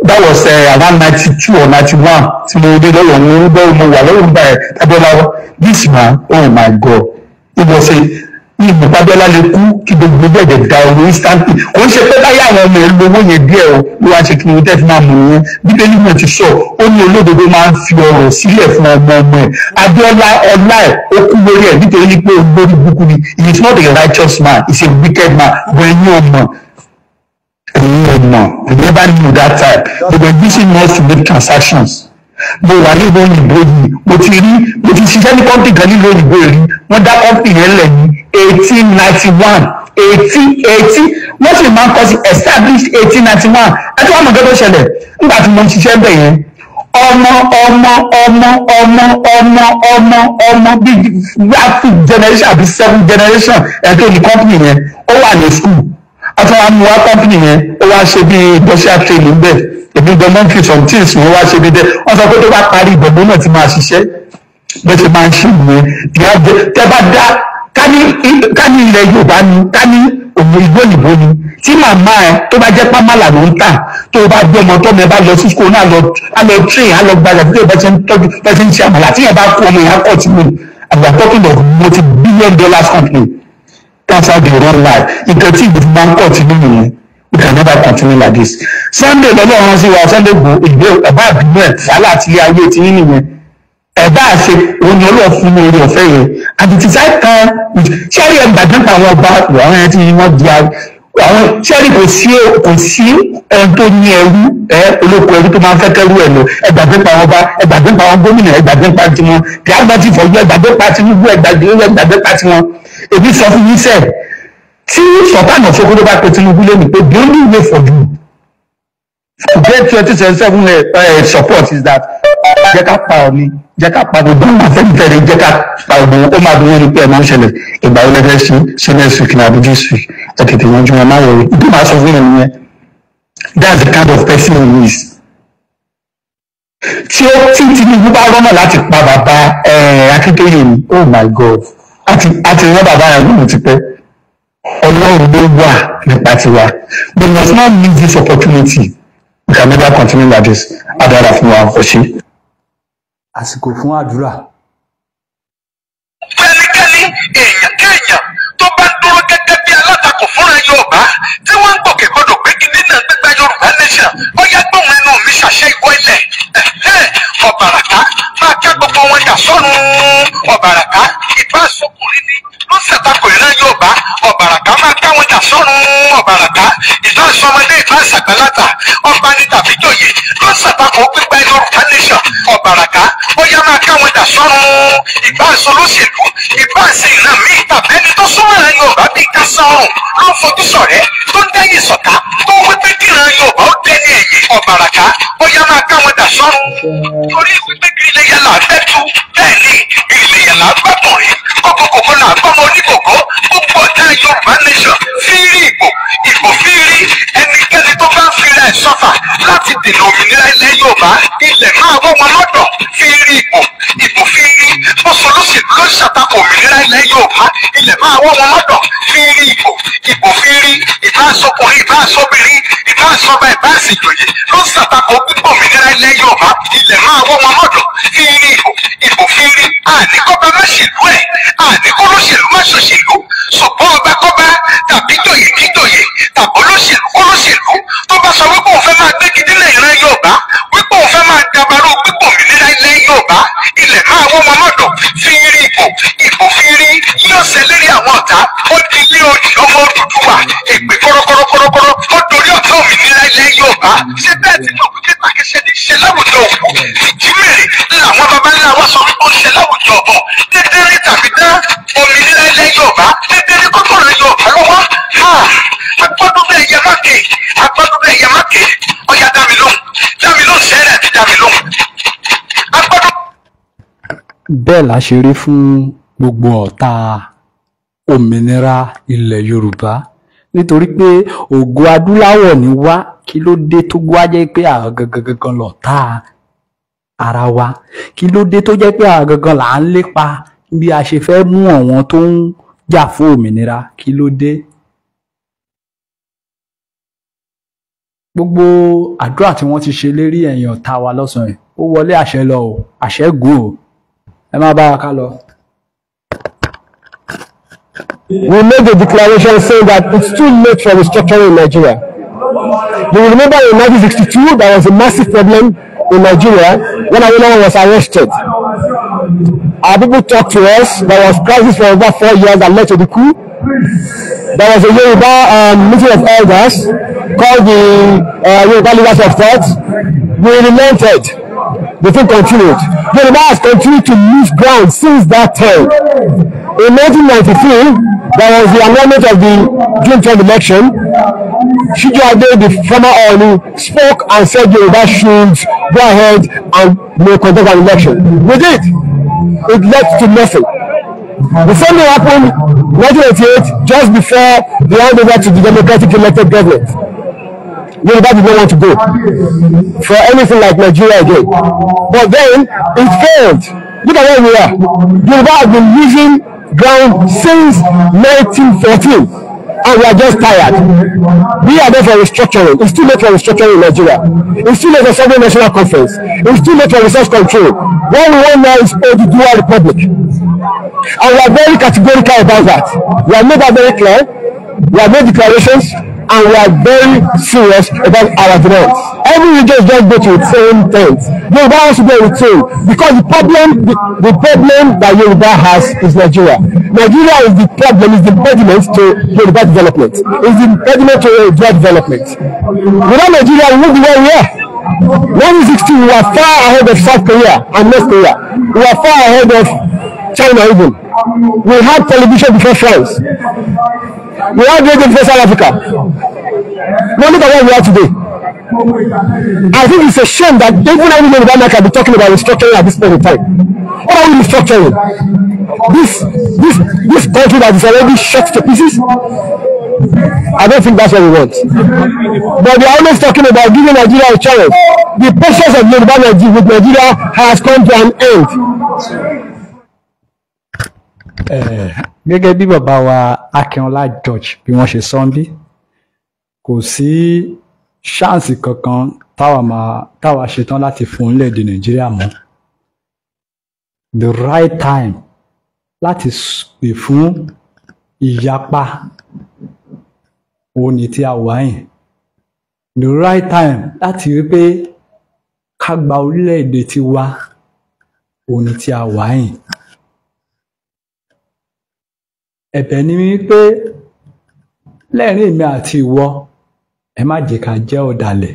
that was around 92 or 91 tí mo dé lọ́wọ́ mo gbọ́ mo wà lọ́wọ́ nígbà Abiola this man oh my God it was ní ìgbà Abiola lè kú kí gbogbo bẹ́ẹ̀ da owó instantly kò ń ṣe pé báyà àwọn ọmọ ẹ̀ lówó yẹn díẹ̀ o ló wá ṣe kí wọ́n tẹ́ fi máa mú yẹn Bíbélì náà ti sọ ó ní olódodo máa ń fi ọrọ̀ sílẹ̀ fún ọmọ ẹ̀ Abiola ọlá ẹ̀ ó kú lórí ẹ̀ nítorí pé olórí burúkú ni he is not a righteous man he is a wicked man but ẹ̀yin ọmọ we never knew that time they were using us to make transactions. Mo wà nílùú òyìnbó yìí mo ti ṣiṣẹ́ ní kọ́ńtì kan nílùú òyìnbó yìí wọ́n dá kọ́ńtì yẹn lẹ̀ ní 1891 wọ́n sì máa ń kọ́ sí established 1891 ẹ̀tí wọ́n mọ̀ gẹ́gẹ́ ṣẹlẹ̀ nígbà tí mo ń ṣiṣẹ́ bẹ̀ yẹn ọmọ bíi generation àbí 7 generation ẹ̀tọ́ ní kọ́ńtì yẹn ó wà ní school àti wọn mú wá kọ́ńtì yẹn ó wá ṣe bíi industrial training bẹ́ẹ̀ èmi gbọmọ fi some things wọn wá ṣe bí dẹ wọn sọ pé tó bá parí ìgbọ̀ngbọ̀n náà ti máa ṣiṣẹ́ bó ṣe máa ń ṣe ìyẹn tẹ bá dá ká ní ilẹ̀ Yorùbá ni ká ní òun ìlú òyìnbó ni tí màmá ẹ tó bá jẹ́ pámálà ló ń tà tó bá gbé ọmọ tó mẹ bá lọ sí school náà á lọ train á lọ gbajà tó bá ṣe ń tọ́jú bá ṣe ń ṣe àmàlà tí yẹn bá kú ọmọ yẹn á kọ̀ tí mo àgbà talking of multi-billion dollars company that's how they run life nǹkan tí ìgbìmọ̀ máa ń kọ̀ tí nínú yẹn. We can never continue like this. Sunday lọ́lọ́ ọ̀hún sí wa Sunday gbò ìgbé ẹ̀bá àbínú ẹ̀ wàhálà àti ilé ayé ti nínú yẹn. Ẹ̀bá àṣẹ òun ni Ọlọ́run fún mi orí ọ̀fẹ́ yẹn. And it is high time ṣẹ́rí ẹgbàá nípa àwọn ọba àwọn ẹni tí wọ́n di àwọn ṣẹ́rí kò sí ẹni tó ní ẹrú olóko ẹrú tó máa ń fẹ́ kẹ́rú ẹ̀ lọ. Ẹgbàá nípa àwọn ọba ẹgbàá nípa àwọn gómìnà ẹgbàá nípa tiwọn. The Almighty for you ẹgbàá nípa Tinubu ẹgbàá nípa tiwọn. Èmi sọ fún yín sẹ́ẹ̀. Tí Sultan of Sokoto bá pe Tinubu lé mi pé the only way for you to get 2027 support is that jẹ́ ká pa ọ ní jẹ́ ká pa gbogbo àwọn afẹ́nifẹ́re jẹ́ ká pa ọgbọ̀n ó máa dúró ní pé ẹ̀ máa ń ṣẹlẹ̀ ìgbà wo lẹ́fẹ́ ṣe next week ní Abuja street ẹ̀ tètè yanjú wọn máa wọlé ìdí máa sọ fún yẹn nìyẹn that's the kind of person he is. Tí Tinubu bá rọ́nà láti pa bàbá Akíntóyè ni oh my God àti rán bàbá yẹn lóhùn ti pẹ́. Ọlọ́run ló wà nípa tiwa we must not miss this opportunity we can never continue like this adara fún wa ọ̀ṣẹ́. àsìkò fún àdúrà. fẹ́nikẹ́ni èèyàn kéèyàn tó bá dúró gẹ́gẹ́ bí alátakò fúnra Yorùbá tí wọ́n ń gbòkè gbọdọ̀ pé kí nínú gbígbá Yorùbá nation ó yẹ gbóhùn ẹnu mi ṣàṣẹ ìwọ ilẹ̀ ọ̀bàràká máa ká gbogbo wọn dà sọ́run ọ̀bàràká ìbá sọkùnrin ni ló ṣàtakò ìran Yorùbá ọ̀bàràká máa ká wọn dà sọ́run ọ̀bàràká ìbá sọmọdé ìbá ṣàgbàlagbà ọba ní tàbí jòyè ló ṣàtakò pípa Yorùbá nation ọ̀bàràká bóyá máa ká wọn dà sọ́run ìbá sọlóṣèlú ìbá ṣe ìran míì tàbí ẹni tó súnmọ́ ìran Yorùbá bíi kásán ọ̀run ló ń fojú sọ̀rẹ́ tó ń dẹ́yìn sọ̀tá tó ń wípé kí ìran Yorùbá ó dé ní ẹ̀yìn ọ̀bàràká bóyá máa ká wọn dà sọ́run torí wípé kí ilé yẹn là ń bẹ́tú bẹ́ẹ̀ ni ilé yẹn là ń gbàkùnrin kókòkòkò là ń gbọ́mọ oníkòkó gbogbo ọ̀tá Yorùbá nation fírí ìbò fírí ẹnikẹ́ni tó bá ń fira ẹ̀ sọ́fà láti dènà òmìnira ilẹ̀ Yorùbá ilẹ̀ máa wọ́ wọn lọ́dọ̀ fírí ìbò fírí bọ́sọ̀lọ́sẹ̀lú ló ṣàtakò òmìnira ilẹ̀ Yorùbá ilẹ̀ máa wọ́ wọn lọ́dọ̀ fírí ìbò fírí ìbáṣọkùnrin ìbáṣọbìnrin ìbáṣọba ìbáṣìjòyè ló ṣàtakò pípọ̀ òmìnira ilẹ̀ Yorùbá ilẹ̀ máa wọ́ wọn lọ́dọ̀ fírí ìbò fírí àníkọ́ba má ṣèlú ẹ̀ àníkọ́lọ́ṣèlú má ṣòṣèlú ṣùgbọ́n ọba kọ́ba tàbí jòyè kíjòyè tàbí olóṣèlú kọ́lọ́ṣèlú tó bá sọ wípé òun fẹ́ máa gbégi nílẹ̀ ìran Yorùbá wípé òun fẹ́ máa dabarú pípọ̀ òmìnira ilẹ̀ Yorùbá ilẹ̀ máa wọ́ wọn lọ́dọ̀ fírí ìbò fírí yóò ṣẹ lérí àwọn ọ̀tá ó di ilé òjì ọmọ Odùduwà èpè kọ́rọ́kọ́rọ́kọ́rọ́ ó dorí ọ̀tá òmìnira ilẹ̀ Yorùbá ṣé bẹ́ẹ̀ tí mo gbé pàkẹ́ṣẹ́ ní ṣe láwùjọ òkú ìjímèrè làwọn baba ńlá wa sọ wípé ó ń ṣe láwùjọ ọ̀bọ̀ dédéré tàbí dá òmìnira ilẹ̀ Yorùbá dédéré kọ́kọ́rọ́ Yorùbá lọ́wọ́ agbọ́dún bẹ́ẹ̀ yẹ má ké ọ̀yà dá mi lóhùn sẹ́rẹ̀ àti dá mi lóhùn agbọ́dún. bẹ́ẹ̀ la ṣe rí fún gbogbo ọ̀tá òmìnira ilẹ̀ Yorùbá nítorí pé ògo adúláwọ̀ ni wá kí ló dé tó wá jẹ́ pé àwọn gangan lọ̀tá ara wa kí ló dé tó jẹ́ pé àwọn gangan là ń lépa bí a ṣe fẹ́ mú àwọn tó ń jà fún òmìnira kí ló dé. gbogbo àdúrà tí wọ́n ti ṣe lérí ẹ̀yìn ọ̀tá wa lọ́sàn-án yìí ó wọlé àṣẹ lọ o àṣẹ gùn o ẹ má bá wa ká lọ. We made a declaration saying that it's too late for restructuring in Nigeria. You will remember in 1962 there was a massive problem in Nigeria when Awolowo was arrested. Our people talked to us. There was crisis for over 4 years that led to the coup. There was a Yoruba meeting of elders called the Yoruba Leaders of Thought. We relented. The thing continued. Yoruba has continued to lose ground since that time. In 1993, there was the annulment of the June 12 election. Shiju Ade, the former Ooni, spoke and said Yoruba should go ahead and conduct an election. We did. It led to nothing. The same thing happened in 1988, just before the handover to the democratic elected government. Yoruba did not want to go for anything like Nigeria again. But then it failed. Look at where we are. Yoruba has been losing ground since 1914, and we are just tired. We are there for restructuring. It's too late for restructuring in Nigeria. It's too late for Sovereign National Conference. It's too late for resource control. What we want now is Oduduwa Republic, and we are very categorical about that. We have made that very clear. We have made declarations, and we are very serious about our demands. Every region just go to its own tent. Yoruba has to go with its own, because the problem that Yoruba has is Nigeria. Nigeria is the problem, is the impediment to Yoruba development. Is the impediment to Yoruba development. Without Nigeria, we won't be where we are. 1960, we were far ahead of South Korea and North Korea. We were far ahead of China even. We had television before France. We had radio before South Africa. Now look at where we are today. I think it's a shame that even any Yoruba man can be talking about restructuring at this point in time. What are we restructuring? This country that is already shot to pieces? I don't think that's what we want. But they are always talking about giving Nigeria a chance. The patience of Yoruba with Nigeria has come to an end. Gẹ́gẹ́ bí bàbá wa Akínọlá George bí wọ́n ṣe sọ ń bí kò sí ṣáǹsì kankan táwa ṣetán láti fún orílẹ̀-èdè Nàìjíríà mọ́. The right time láti pè fún ìyapa òní tí a wà yìí. The right time láti rí pé ká gba orílẹ̀-èdè tiwa òun ni tí a wà yìí. Ẹ̀bẹ̀ ni wípé lẹ́rìn èmi àti ìwọ ẹ má jẹ́ ká jẹ́ ọ̀dàlẹ̀,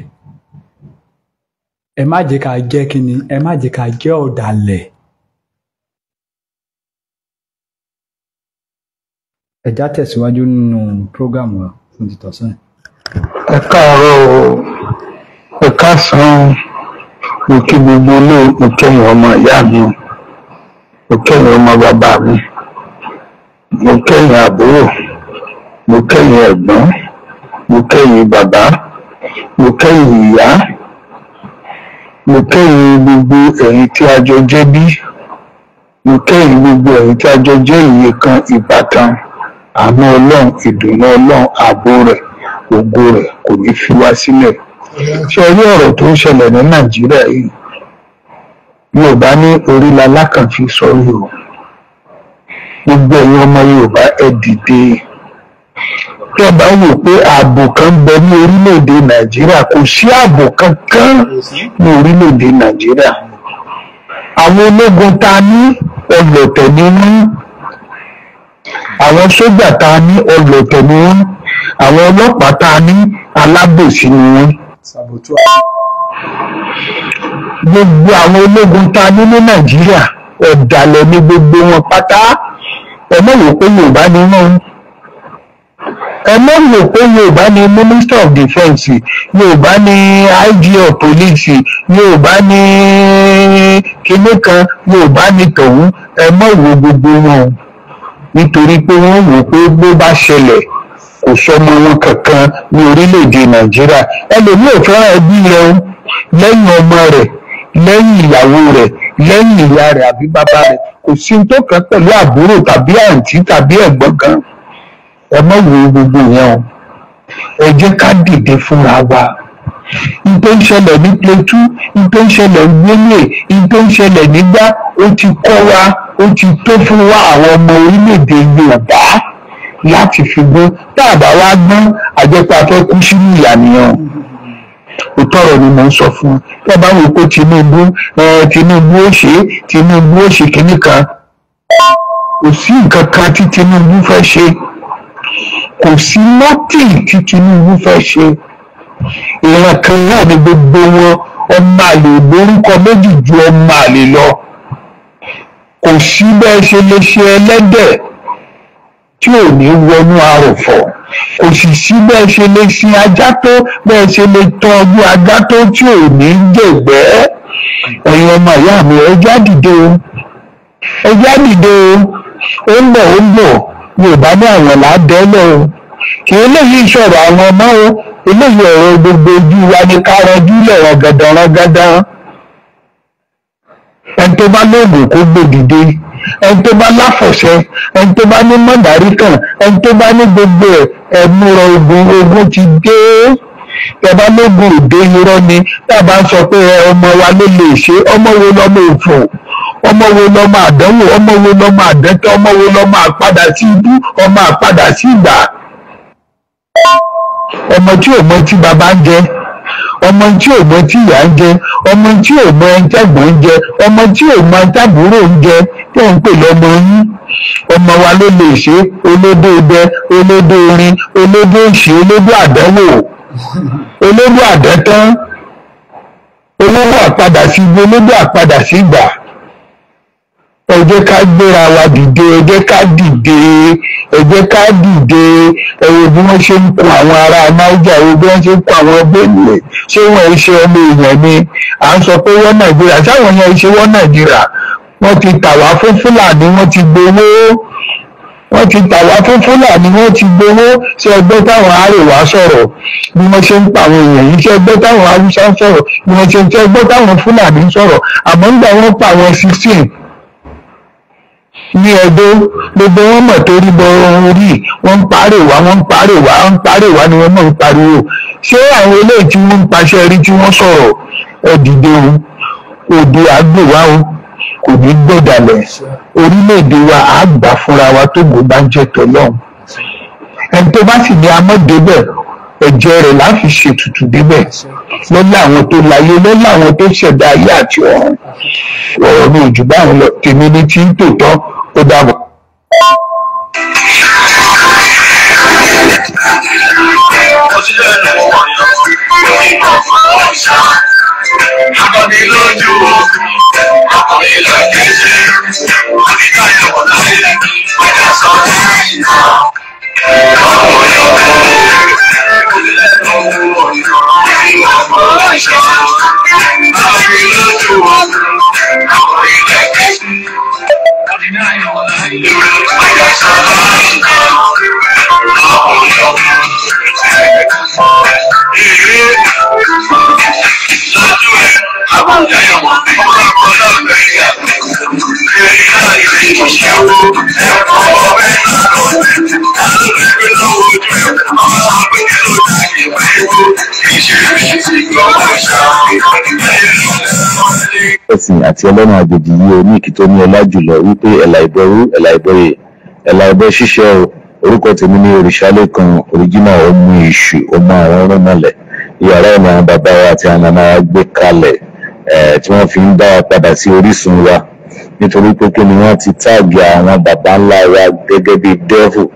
ẹ má jẹ́ ká jẹ́ kíni, ẹ má jẹ́ ká jẹ́ ọ̀dàlẹ̀. Ẹ já tẹ̀síwájú nínú prógámù wa fún títọ́sán. Ẹ káàárọ̀ o, ẹ káàsán, mo kí gbogbo ilé, mo kẹ́yìn ọmọ ìyá mi, mo kẹ́yìn ọmọ bàbá mi, mo kẹ́yìn àbúrò, mo kẹ́yìn ẹ̀gbọ́n, mo kẹ́yìn bàbá, mo kẹ́yìn ìyá, mo kẹ́yìn gbogbo ẹ̀yin tí a jọ jẹ́ bí, mo kẹ́yìn gbogbo ẹ̀yin tí a jọ jẹ́ ìyè kan ìbátan. Àánú Ọlọ́run, ìdùnnú Ọlọ́run, ààbò rẹ̀, ògo rẹ̀ kò ní fi wá sílẹ̀. Ṣé ẹ rí ọ̀rọ̀ tó ń ṣẹlẹ̀ ní Nàìjíríà yìí? Yorùbá ní orí lalákàn fi sọrí o. Gbogbo ẹ̀yin ọmọ Yorùbá ẹ dìde. Tí ẹ bá wò pé ààbò kan ń bẹ ní orílẹ̀-èdè Nàìjíríà, kò sí ààbò kankan ní orílẹ̀-èdè Nàìjíríà. Àwọn ológun ta ní ọlọ̀tẹ̀ ni wọ́n. Àwọn sójà ta ní ọlọ̀tẹ̀ ni wọ́n. Àwọn ọlọ́pàá ta ní alábòsí ni wọ́n. Gbogbo àwọn ológun ta ní Nàìjíríà ọ̀dàlẹ̀ ní gbogbo wọn pátá. Ẹ má wò pé Yorùbá ni wọ́n. Ẹ má wò pé Yorùbá ni Minister of Defence, Yorùbá ni IG of Police, Yorùbá ni kinní kan, Yorùbá ni tọ̀hún. Ẹ má wò gbogbo wọn, nítorí pé wọ́n wò pé bó bá ṣẹlẹ̀ kò sọmọ wọn kankan ní orílẹ̀-èdè Nàìjíríà. Ẹlòmíì ò fẹ́ràn ẹbí rẹ̀ o, lẹ́yìn ọmọ rẹ̀, lẹ́yìn ìyàwó rẹ̀, lẹ́yìn ìyá rẹ̀ àbí bàbá rẹ̀, kò sí tó kàn pẹ̀lú àbúrò tàbí àǹtí tàbí ẹ̀gbọ́n kan. Ẹ má wo gbogbo yẹn o, ẹ jẹ́ ká dìde fúnra wa. N tó ń ṣẹlẹ̀ ní Plateau, n tó ń ṣẹlẹ̀ ní Benue, n tó ń ṣẹlẹ̀ nígbà, ó ti kọ́ wa, ó ti tó fún wa àwọn ọmọ orílẹ̀-èdè Yorùbá láti fi gbọ́n. Tá a bá wá gbọ́n, àjẹpá fẹ́ kú sínú ìyà nìyẹn. Òótọ́ ọ̀rọ̀ ni mò ń sọ fún un. Tí a bá wò pé Tinubu ó ṣe kinní kan, kò sí nǹkan kan tí Tinubu fẹ́ ṣe, kò sí nothing tí Tinubu fẹ́ ṣe. Ìran kan náà ni gbogbo wọn, ọmọ àlè lórúkọ méjì ju ọmọ àlè lọ. Kò sí bẹ́ẹ̀ ṣe lè ṣe ẹlẹ́dẹ̀ tí ò ní wọnú àròfọ̀, kò sì sí bẹ́ẹ̀ ṣe lè sin ajá tó, bẹ́ẹ̀ ṣe lè tọ́jú ajá tó tí ò ní jẹ̀gbẹ́. Ẹ̀yin ọmọ ìyá mi, ẹ já dìde o, ẹ já dìde o, ó ń bọ̀, Yorùbá ní àwọn làádẹ́lẹ̀ o. Kì í eléyìí sọ̀rọ̀ àwọn ọmọ o, eléyìí ọ̀rọ̀ gbogbo ojú wa ni ká rọjú lẹ̀ rọ̀gàdàn. Ẹni tó bá lóògùn kó gbé dìde, ẹni tó bá láfọ̀ṣẹ, ẹni tó bá ní mọ̀dárí kan, ẹni tó bá ní gbogbo ẹ̀ múra ogun ti dé. Ẹ bá lóògùn òde irọ́ ni. Tá a bá ń sọ pé ọmọ wa ló lè ṣe, ọmọ wo lọmọ òfò, ọmọ wo lọmọ àdánwò, ọmọ wo lọmọ àdẹ́tẹ̀, ọmọ wo lọmọ àpadà sí ibú, ọmọ àpadà sí ìgbà. Ọmọ tí ò mọ tí bàbá ń jẹ, ọmọ tí ò mọ tí ìyá ń jẹ, ọmọ tí ò mọ ẹ̀ńtẹ́gbọ̀n ń jẹ, ọmọ tí ò mọ ẹ̀ńtàbúrò ń jẹ, tí ò ń pè lọ́mọ yín. Ọmọ wa ló lè ṣe, olódó idẹ, olódó orin, olódó òṣì, olódó àdánwò, olódó àdẹ́tán, olódó àpadà sí ibi, olódó àpadà sí ìgbà. Ẹ jẹ́ ká gbéra wa dìde, ẹ jẹ́ ká dìde, ẹ jẹ́ ká dìde. Ẹ wo bí wọ́n ṣe ń kó àwọn ará Niger, ẹ wo bí wọ́n ṣe ń kó àwọn Benue. Ṣé wọ́n ń ṣe ọmọ èèyàn ni? À ń sọ pé wọ́n Nàìjíríà, sáwọn yẹn ṣe wọ́n Nàìjíríà. Wọ́n ti tà wá fún Fúlàní, wọ́n ti gbowó. Wọ́n ti tà wá fún Fúlàní, wọ́n ti gbowó. Ṣé ẹgbẹ́ táwọn Àrèwá sọ̀rọ̀ bí wọ́n ṣe ń pa àwọn èèyàn yìí? Ṣé ẹgbẹ́ táwọn Haúsá sọ̀rọ̀ bí wọ́n ṣe ń ṣe ẹgbẹ́ táwọn Fúlàní sọ̀rọ̀? Àmọ́ nígbà wọ́n pa àwọn 16 ní ọdún, gbogbo wọn mọ̀ torí bọ orí, wọ́n ń parè wá ni wọ́n mọ̀ ń pariwo. Ṣé àwọn eléyìí tí wọ́n ń paṣẹ rí tí wọ́n sọ̀rọ̀? Ẹ dìde o, òde àgbèwá o, kò ní gbọ̀dàlẹ̀. Orílẹ̀-èdè wa á gbà fúnra wa tó gbò bá ń jẹ́ tọ́lọ́hún. Ẹni tó bá sì ní amọ́débẹ̀, ẹ̀jẹ̀ rẹ̀ la fi ṣètùtù débẹ̀ lọ́lá àwọn tó láyé lọ́lá àwọn tó ṣẹ̀dá ayé àti ọ̀run ọ̀rọ̀ mi ò jù báwọn lọ tèmi ní tí ń tòótọ́ ó dàbọ̀. ẹ̀sìn àti ọlọ́run àjèjì yìí oníkì tó ní ọlá jùlọ wípé ẹ̀là ìbọrú ẹ̀là ìbọyè ẹ̀là ìbọ ṣíṣẹ́ o orúkọ tèmi ní Òrìṣàlékan òríjìnà ọmọ èṣù ọmọ àwọn ọ̀rúnmọlẹ̀ yàrá ìmọ̀ àwọn bàbá wa àti àwọn màmá wa gbé kalẹ̀ tí wọ́n fi ń dá wa padà sí orísun wa nítorí pé kí ni wọ́n ti táàgì àwọn bàbá ńlá wa gẹ́gẹ́ bí devil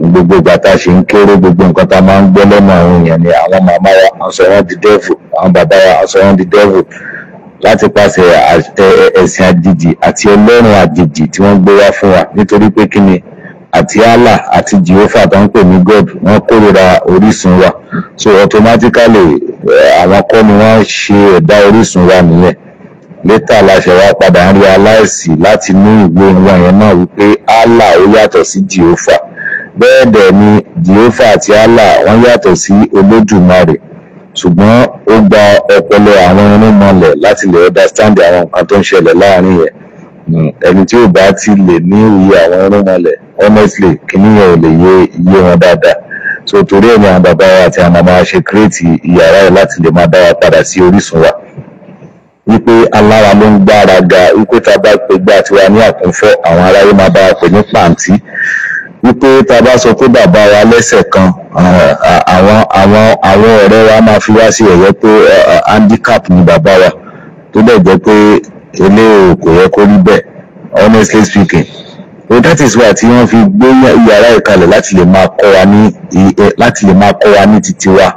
gbogbo ìgbà tá a ṣe ń kéré gbogbo nǹkan tá a máa ń gbọ́ lọ́nà àwọn èèyàn ni àwọn màmá wa wọ́n sọ wọ́n di devil àwọn bàbá wa wọ́n sọ wọ́n di devil láti pàṣẹ ẹ̀sìn àjèjì àti ọlọ́run àjèjì tí wọ́n gbé wá fún wa nítorí pé kí ni àti Allah àti Jehovah tó ń pè ní God wọ́n kórìíra orísun wa so automatically àwọn kọ́ ni wọ́n ṣe ẹ̀dá orísun wa nìyẹn létà láṣẹ wa padà ń rí aláìsí láti ní ìwé wọn yẹn náà wípé Allah ó yàtọ̀ sí Jehovah bẹ́ẹ̀ dẹ̀ ni Jehovah àti Allah wọ́n yàtọ̀ sí Olódùmarè ṣùgbọ́n ó gba ọpọlọ àwọn irúnmọlẹ̀ láti lè understand àwọn nǹkan tó ń ṣẹlẹ̀ láàrin yẹn ẹni tí ò bá ti lè ní òye àwọn irúnmọlẹ̀ honestly kìíní yẹn ò lè yé wọn dáadáa so torí ẹ̀ ni àwọn bàbá wa àti àwọn màmá wa ṣe kírètì ìyàrá yẹn láti lè máa dá wa padà sí orísun wa wípé alára ló ń gbára ga wípé tá a bá pe gbá tiwa ní àkúnfọ́ àwọn aráyé máa bá wa pè ní pàǹtí wípé tá a bá sọ pé bàbá wa lẹ́sẹ̀ kan àwọn ọ̀rẹ́ wa máa fi wá sí ẹ̀yẹ pé handicap ni bàbá wa tó dẹ̀ jẹ́ pé eléyìí kò yẹ kó rí bẹ́ẹ̀ honestly speaking so that is why tí wọ́n fi gbé yàrá ìkalẹ̀ láti lè máa kọ́ wa ní títí wa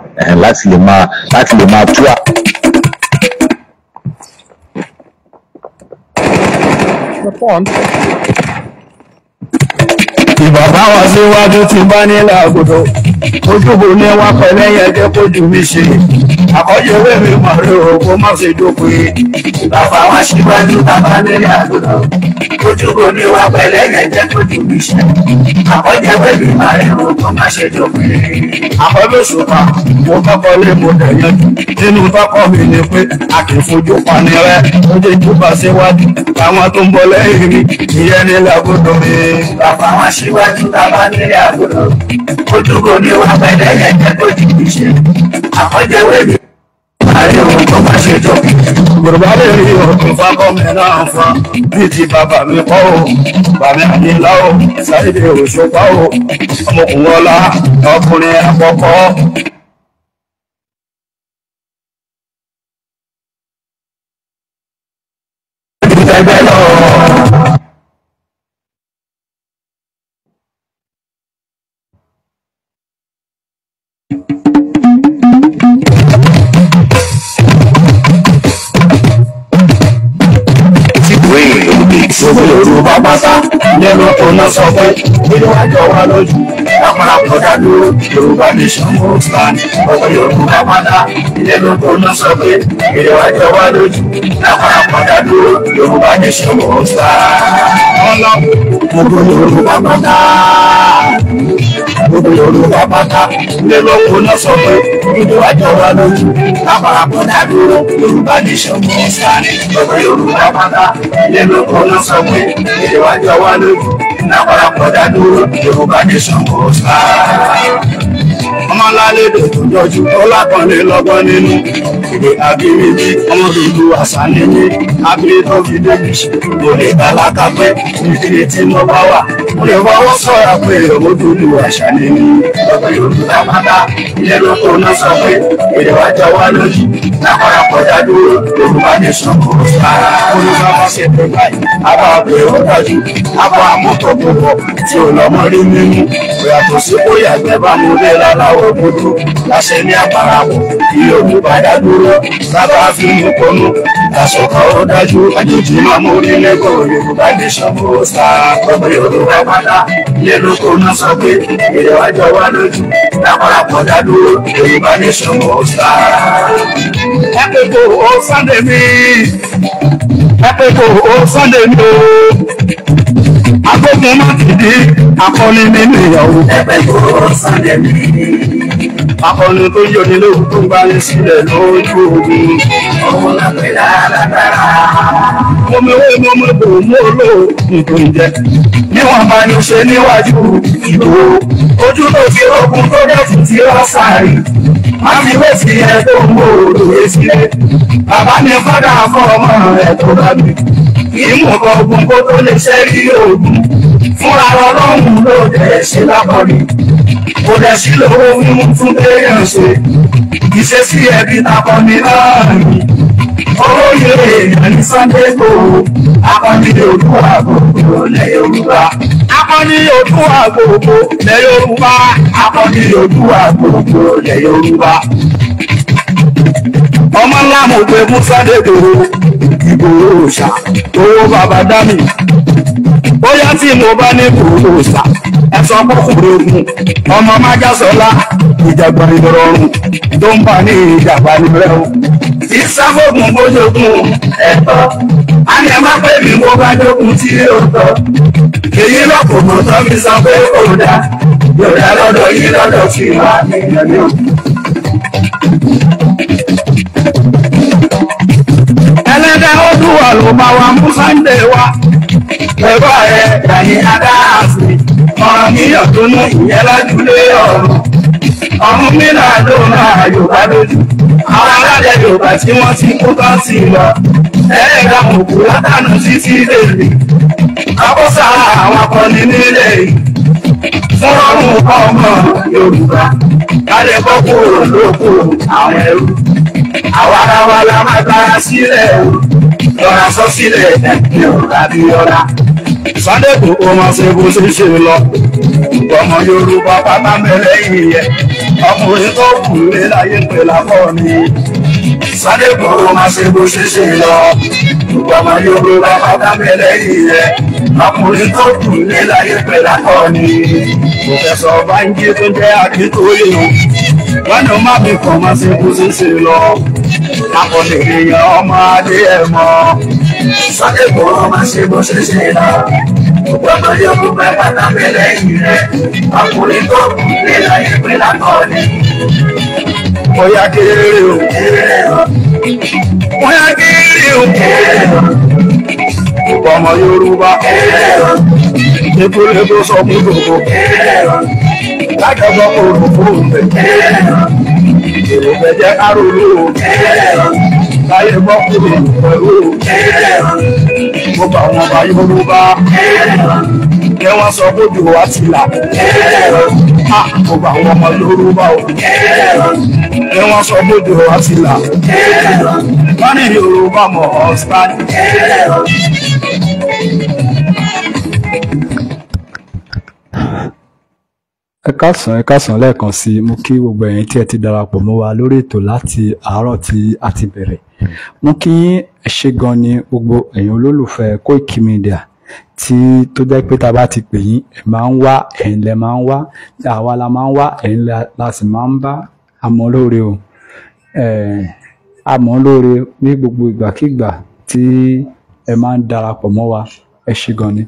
láti lè máa tú à. ìbàbá wa síwájú ti bá nílẹ̀ àgùdọ̀ ojúbò ní wọn pẹ̀lẹ́ yẹn jẹ́ kó jù mí ṣe àkọ́jọ́wé mi mọ̀ rí o kó má ṣe dópin ìbàbá wa síwájú ta bá nílẹ̀ àgùdọ̀ ojúbò ní wọn pẹ̀lẹ́ yẹn jẹ́ kó jù mí ṣe àkọ́jọ́wé mi mọ̀ rí o kó má ṣe dópin. àkọ́bẹ̀sùpá mo kọ́kọ́ lé mo dẹ̀yẹ́ nínú tọ́kọ́ mi ni pé a kì í fojú pani rẹ ó jẹ́ jùbà síwájú àwọn tó ń bọ̀ lẹ́yìn mi ìyẹn nílẹ̀ àgùdọ̀ mi. bàbá wa síwájú ta bá nílẹ̀ àgùdọ̀ ojúbò ní wọn pẹ̀lẹ́ yẹn jẹ́ kó jù mí ṣe àkọ́jọ́wé mi ayé ohun tó bá ṣe jọ. Yorùbá lè rí ọdún fákọ́mì náà fún ní ti bàbá mi kọ́ o bàmí àyílá o Sáídì Òṣùpá o ọmọkùnrin ọlá ọkùnrin àkọ́kọ́. Gbogbo Yorùbá pátá nínú ọ̀nà sọ pé nínú àjọ wa lójú lápapọ̀ dádúró Yorùbá nation must stand. Gbogbo Yorùbá pátá nínú ọ̀nà sọ pé nínú àjọ wa lójú lápapọ̀ dádúró Yorùbá nation must stand. Gbogbo Yorùbá pátá gbogbo Yorùbá pátá nínú ọ̀nà sọ pé nínú àjọ wa lójú lápapọ̀ dádúró Yorùbá nation must stand. Gbogbo Yorùbá pátá nínú ọ̀nà sọ pé èdè wájú ọwá lójú lápapọ̀ dádúró Yorùbá nation must stand. ọmọ lálédè tó jọjú ọlákànlé lọ́gbọ́n nínú èdè abínibí ọmọ dúdú àṣà nínú abílẹ̀ tó fi débi kò lè tálákà pé níbi tí mo bá wà mo lè fọwọ́ sọ̀rọ̀ pé ọmọ dúdú àṣà nínú ọgbẹ́ Yorùbá pátá ilé lóko náà sọ pé èdè wa jọ wá lójú lápára kọjá dúró Yorùbá nation kò sára olùkọ́ bá ṣe pé báyìí àbá pé ó dájú àbá àmọ́tò gbogbo tí ò lọ́mọ rí nínú bóyá tó sí bóyá ẹgbẹ́ bá mú lé láláwọ̀ gbogbo láṣẹ ní àpárapọ̀ kí Yorùbá dá dúró sábà fi mú kọnu lásọ̀kọ̀ ó dájú àjèjì máa mú rí lẹ́kọ̀ọ́ Yorùbá nation kò sára ọgbẹ́ Yorùbá pátá ilé lóko náà sọ pé èdè wa jọ wá lójú lápára kọjá dúró Yorùbá nation kò sára. Ẹ pé kò ó Sunday mi ẹ pé kò ó Sunday mi o agbógun má kìdí akọni nínú ìyàwó ẹ pé kò ó Sunday mi akọni tó yọ nílé òkú tó ń bá ní sílẹ̀ lójú ogun ọmọ làpẹ lára mo mewé mo mebo mo lò nítorí jẹ níwọ̀n bá ní ṣe níwájú ìbò ojú tó fi ogun tó dẹ̀tì tí ó sáré má fi wé sí ẹ tó ń bò lóye sílẹ̀ bàbá ní fọ́dà fọ́ ọmọ ẹ tó bá mi ìmọ̀ ogun kó tó lè ṣe rí ogun fúnra Ọlọ́run ló dẹ̀ ṣe lápọ̀lì kò dẹ̀ sí lówó mímú tún téèyàn ṣe ìṣesí ẹbí takọni náà ni olóyè èèyàn ní Sunday Igboho akọni Oòduà gbogbo lẹ̀ Yorùbá akọni Oòduà gbogbo lẹ̀ Yorùbá akọni Oòduà gbogbo lẹ̀ Yorùbá ọmọ ńlá mo gbé fún Sunday Igboho Ìgbòho òòṣà owó bàbá dámì bóyá tí mo bá ní Ìgbòho òòṣà ẹ̀sọ́ pọ̀kùnrin ogun ọmọ májàsọ́lá ìjàgbọ̀n ìrọ̀rùn tó ń bà ní ìjàgbá nílẹ̀ o ìsáfògùn bójógún ẹ̀tọ́ a ní ẹ má pè mí mo bá jókun tí ó tọ́ èyí lọ́pọ̀ mọ́ tọ́ mi sọ pé ó dá yóò dá lọ́dọ̀ yìí lọ́dọ̀ fi wá ní ìrẹ̀lẹ̀ o. ẹlẹ́dẹ̀ Oòduà ló máa wá mú Sunday wá pẹ̀lú ààrẹ Gani Adams ọ̀rọ̀ míyàn tó ní ìyẹn lájúlé ọ̀run mílà ló máa Yorùbá lójú àwọn aládẹ Yorùbá tí wọ́n ti kú tán sí lọ ẹ̀ẹ́dà òkú látànù títí lèlè àkóso àwọn akọni nílẹ̀ yìí fún ọrùn ọmọ Yorùbá kálẹ̀ bọ́ kúrò lóko àwọn ẹrú àwa ara wa la máa gbára sílẹ̀ o lọ́ra sọ sílẹ̀ ẹ̀kẹ́ ọ̀la bí ọ̀la Sunday Igboho máa ṣe bó ṣe ṣe lọ ọmọ Yorùbá pátá mẹ́lẹ̀ yìí yẹ ọkùnrin tó kù lé láyé pé lápọ̀ ni Sunday Igboho máa ṣe bó ṣe ṣe lọ ọmọ Yorùbá pátá mẹ́lẹ̀ yìí yẹ ọkùnrin tó kù lé láyé pé lápọ̀ ni Professor Banji tó jẹ́ Akíntóyè o wọ́n ní má fi kàn máa ṣe bó ṣe ṣe lọ akọni èèyàn ọmọ adé ẹ̀ mọ́ Sunday Igboho máa ṣe bó ṣe ṣe lọ ọmọ Yorùbá pátá mẹ́lẹ̀ yìí rẹ̀ ọkùnrin tó kù lé láyé pé lápọ̀ ni. Bóyá kéré o bóyá kéré o gbogbo ọmọ Yorùbá nítorí tó sọ fún gbogbo lájọba òòrùn fún òǹbẹ èrò bẹjẹ káróló láyé gbọkùnrin pẹ̀lú gbogbo àwọn ọba Yorùbá kẹ wọn sọ bójú wa ti là gbogbo àwọn ọmọ Yorùbá o kẹ wọn sọ bójú wa ti là wọn ní Yorùbá mọ ọsán. ẹ káàsán lẹ́ẹ̀kan sí i mo kí gbogbo ẹ̀yin tí ẹ ti darapọ̀ mọ́ wa lórí ètò láti àárọ̀ tí a ti bẹ̀rẹ̀ mo kí ẹ ṣe gan ni gbogbo ẹ̀yin olólùfẹ́ Koiki Media tí tó jẹ́ pé tá a bá ti pè yín ẹ máa ń wá ẹ̀yin lẹ máa ń wá àwa la máa ń wá ẹ̀yin la sì máa ń bá àmọ́ lóore o àmọ́ lóore ní gbogbo ìgbàkígbà tí ẹ máa ń darapọ̀ mọ́ wa ẹ ṣe gan ni.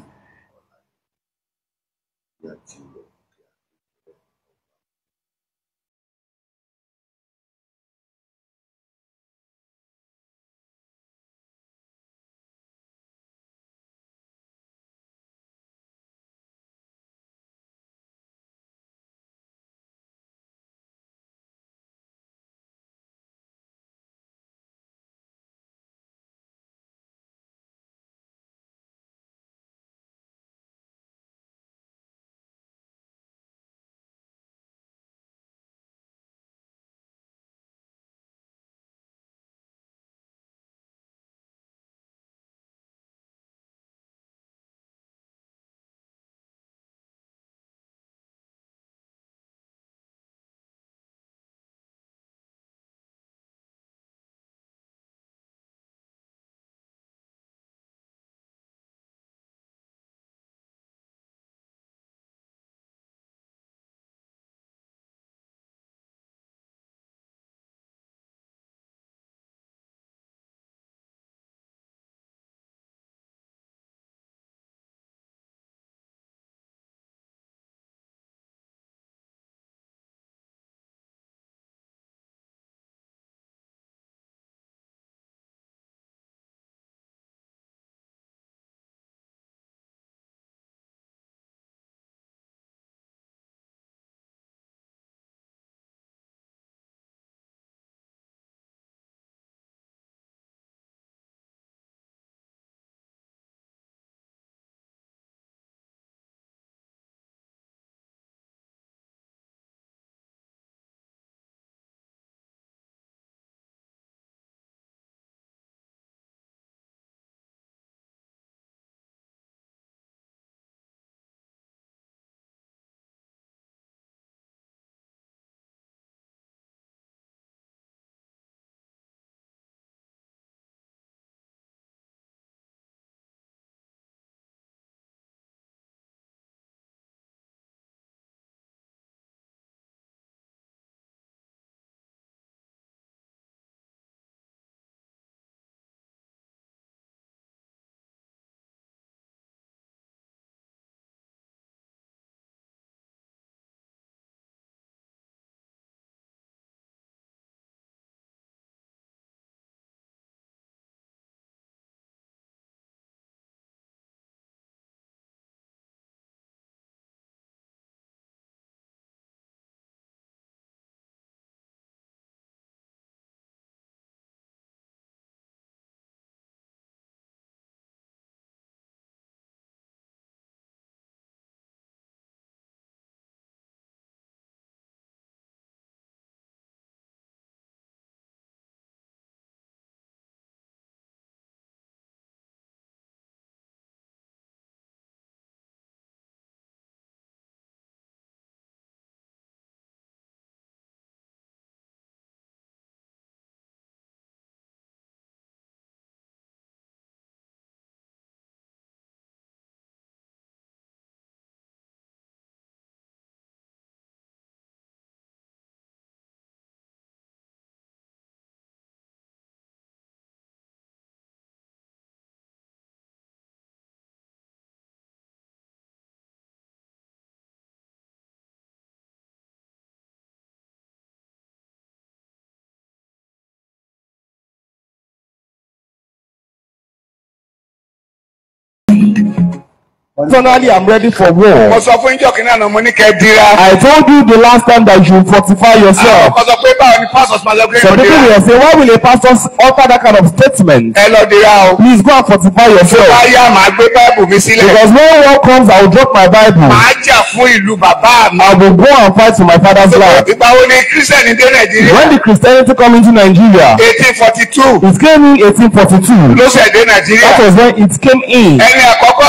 Personally, I'm ready for mo war. sọ fún ìjọ kìnìún àná mo ní kẹ́ dira. I told you the last time that you should fortify yourself. àwọn kan sọ pé báwo ni pastors máa lọ pé Some kò people dira. will say, why will a pastor utter that kind of statement? ẹ lọ dira o. Please go and fortify tó bá yourself. yá màá gbé báìbù mi sílẹ̀. Because when war comes, I will drop my Bible. màá jà fún ìlú bàbá mi. I will go and fight for my father's land. ìgbà wo ni kírísítẹ̀nì dé nàìjíríà. When the Christianity come into Nigeria, 1842 it came in 1842. ló ṣẹ̀ dé That nàìjíríà. was when it came in. ẹni àkọ́kọ́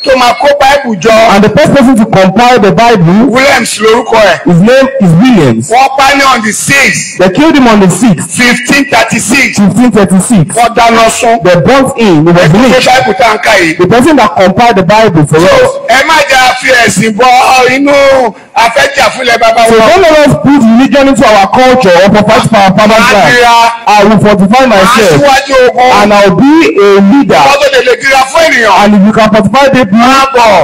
tó máa kó báìbù jọ. And the first person to compile the Bible, Williams lórúkọ ẹ̀. his name is Williams. wọ́n pa ní on the 6th They killed him on the 6th, 1536. 1536. wọ́n dáná sun. They burnt him. He was ẹgbẹ́ lynched. báìbù tá à ń kà yìí. The person that compiled the Bible for us. ẹ má jà fi ẹ̀sìn bọ inú afẹ́jà fúnlẹ̀ bàbá So wọn. don't let us put religion into our culture or fight for our father's màá land. dira. I will fortify myself aṣíwájú ogun. and I will be a leader. wọ́n tó lè dira fún ènìyàn. And if you can fortify people,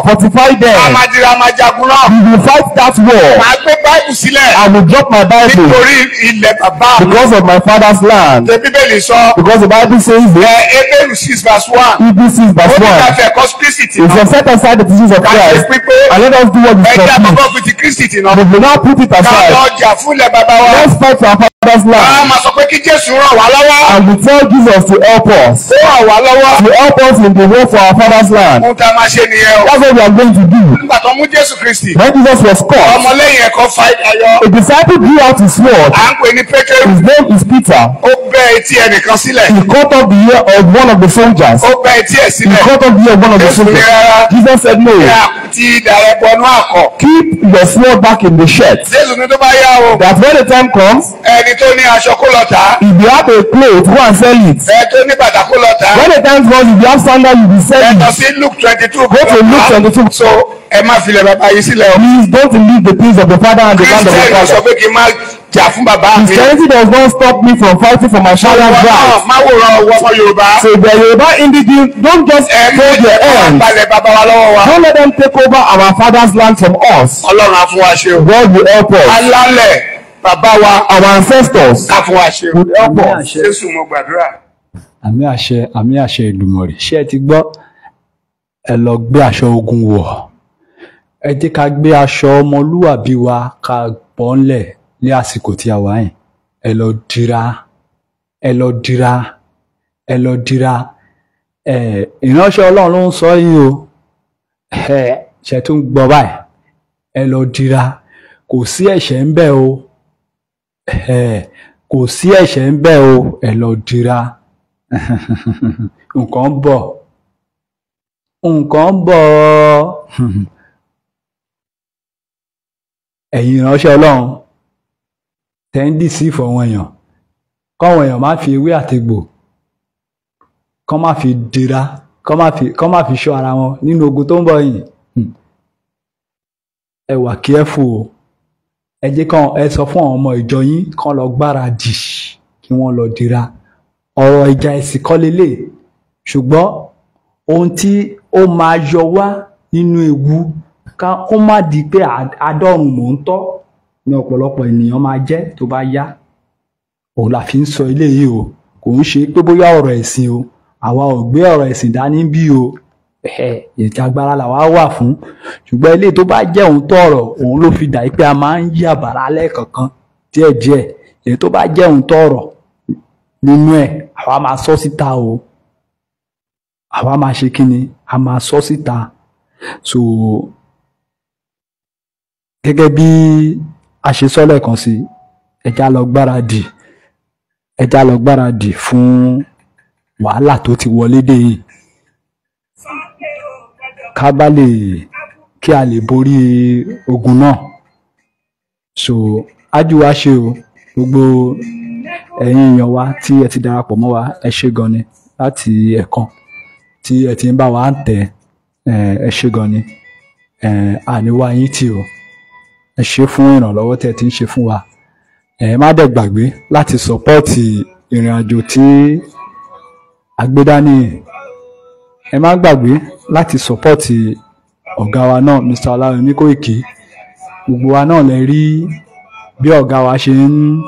fortify a them. máa dira a máa jagun náà. We will fight that war. màá gbé báìbù sílẹ̀. I will drop my Bible nítorí ilẹ̀ bàbá mi. because of my father's land. ṣe bíbélì sọ. Because the Bible says that Hebrew 6:1. Hebrews 6 verse ó ní 1. ká fẹ́ kọ́ Kristi tì If náà. you set aside the teachings of ká ṣe Christ pípé. and let us do what is ẹja complete, àkọ́kọ́ fi ti Kristi tì náà. we will now put it ká lọ aside. jà fúnlẹ̀ bàbá wa. Let's fight for our father's a land. máa sọ pé kí Jésù ràn wá lọ́wọ́. And we tell Jesus to help us. ó ràn wá lọ́wọ́. To help us in the war for our father's land. ohun tá a máa ṣe nìyẹn o. That's what we are going to do. nígbà tó mú Jésù Kristi. When Jesus was caught, ọmọlẹ́yìn ẹ̀kọ́ fa ìdáyọ. a disciple drew out his sword. à ń pè ní Pétérù. His name is Peter. ó bẹ́ etí ẹnìkan sílẹ̀. He cut off the ear of one of the soldiers. ó bẹ́ etí ẹ̀ He sílẹ̀. cut off the ear of one of the Jésù ní soldiers. rárá. Jesus said, no, ti ìdàrẹ́ bọnú àkọ́. keep your sword back in the shirt. Jésù ní tó bá yá o. That when the time comes, ẹni tó ní aṣọ kó lọ tà á. if you have a cloth, go and sell it. ẹ tó ní bàtà kó lọ tà á. When the time comes, if you have sandal, you will sell ẹ̀tọ́ it. sí Luke 22. Go to Luke 22. so ẹ má filẹ̀ bàbá yìí sílẹ̀ o. Please don't leave the things of the father and the land of the Christian sọ father. pé kí n má jà fún bàbá mi. Christianity does not stop me from fighting for my father's right. má wòran ọwọ́ ọmọ Yorùbá. So the Yoruba indigenous don't just hold their hands. balẹ̀ bàbá wa lọ́wọ́ wa. Don't let them take over our father's land from us. Ọlọ́run á fún wa ṣe o. God will help us. alálẹ̀ bàbá wa Our ancestors á fún wa ṣe o. will help us. Jésù mo gbàdúrà. àmì àṣẹ Èdùmàrè ṣé ẹ ti gbọ́ ẹ lọ gbé aṣọ ogun wọ̀ ẹ jẹ́ ká gbé aṣọ ọmọlúwàbí wa ká bọ́ńlẹ̀ ní àsìkò tí a wà yìí ẹ lọ dira ìránṣẹ́ Ọlọ́run ló ń sọ yìí o ṣe tún gbọ́ báyìí ẹ lọ dira kò sí ẹ̀ṣẹ̀ ń bẹ o kò sí ẹ̀ṣẹ̀ ń bẹ o ẹ lọ dira nǹkan ń bọ̀ ẹ̀yin ìránṣẹ́ Ọlọ́run tẹ́ńdì sí ìfọ̀wọ́n èèyàn kọ́wọn èèyàn má fi ewé àtegbò kọ́ má fi dira kọ́ má fi ṣọ́ ara wọn nínú ogun tó ń bọ̀ yìí ẹ wà careful o ẹ jẹ́ kàn ẹ sọ fún àwọn ọmọ ìjọ yín kán lọ gbáradì kí wọ́n lọ dira ọ̀rọ̀ ìjà ẹ̀sìn kọ́ lélẹ̀ ṣùgbọ́n ohun tí ó máa yọ wá nínú ewu kó má di pé àádọ́rùn mò ń tọ́ ní ọ̀pọ̀lọpọ̀ ènìyàn máa jẹ́ tó bá yá òun la fi ń sọ eléyìí o kò ń ṣe pé bóyá ọ̀rọ̀ ẹ̀sìn o àwa ò gbé ọ̀rọ̀ ẹ̀sìn dání bí o ètò agbára làwa wà fún ṣùgbọ́n eléyìí tó bá jẹ́ òun tọ̀rọ̀ òun ló fi dà pé a máa ń yí àbàrà lẹ́ẹ̀kọ̀ọ̀kan díẹ̀díẹ̀ èyí tó bá jẹ́ òun tọ̀rọ̀ nínú ẹ̀ àwa máa sọ síta o àwa máa ṣe kí ni a máa sọ síta so gẹ́gẹ́ bí a ṣe sọ lẹ́ẹ̀kan sí ẹja lọ gbáradì fún wàhálà tó ti wọlé dé yìí kí a lè borí ogun náà so ájú wa ṣe o gbogbo ẹ̀yin èèyàn wa tí ẹ ti darapọ̀ mọ́ wa ẹ ṣé gan ni láti ẹ̀kan tí ẹ ti ń bá wa ń tẹ̀ ẹ ṣé gan ni àníwá yín tì o ẹ ṣé fún ìrànlọ́wọ́ tẹ́ ẹ ti ń ṣe fún wa ẹ má dẹ̀ gbàgbé láti sọ́pọ́ọ̀tì ìrìn àjò tí agbédání ẹ má gbàgbé láti sọ́pọ́ọ̀tì ọ̀gá wa náà Mr. Ọláyọmí Kóìkí gbogbo wa náà lè rí bí ọ̀gá wa ṣe ń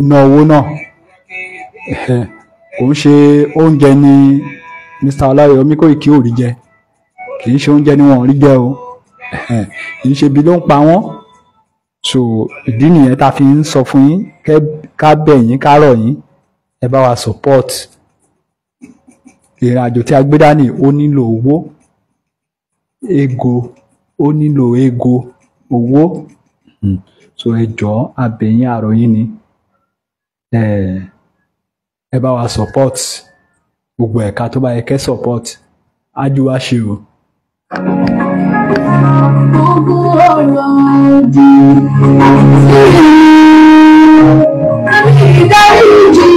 ná owó náà kò ń ṣe oúnjẹ ni Mr. Ọláyọmí Kóìkí ò rí jẹ kì í ṣe oúnjẹ ni wọ́n rí jẹ o kì í ṣe ibi ló ń pa wọ́n so ìdí nìyẹn tá a fi ń sọ fún yín ká bẹ̀ yín ká rọ̀ yín ẹ bá wa support ìrìn àjò tí a gbé dání ó nílò owó ó nílò owó so ẹ jọ̀ọ́ a bẹ̀ yín a rọ̀ yín ni ẹ bá wa support gbogbo ẹ̀ka tó bá yẹ kẹ́ support ájú wá ṣe o. Gbogbo ọ̀rọ̀ òdì àmì ìdáríjì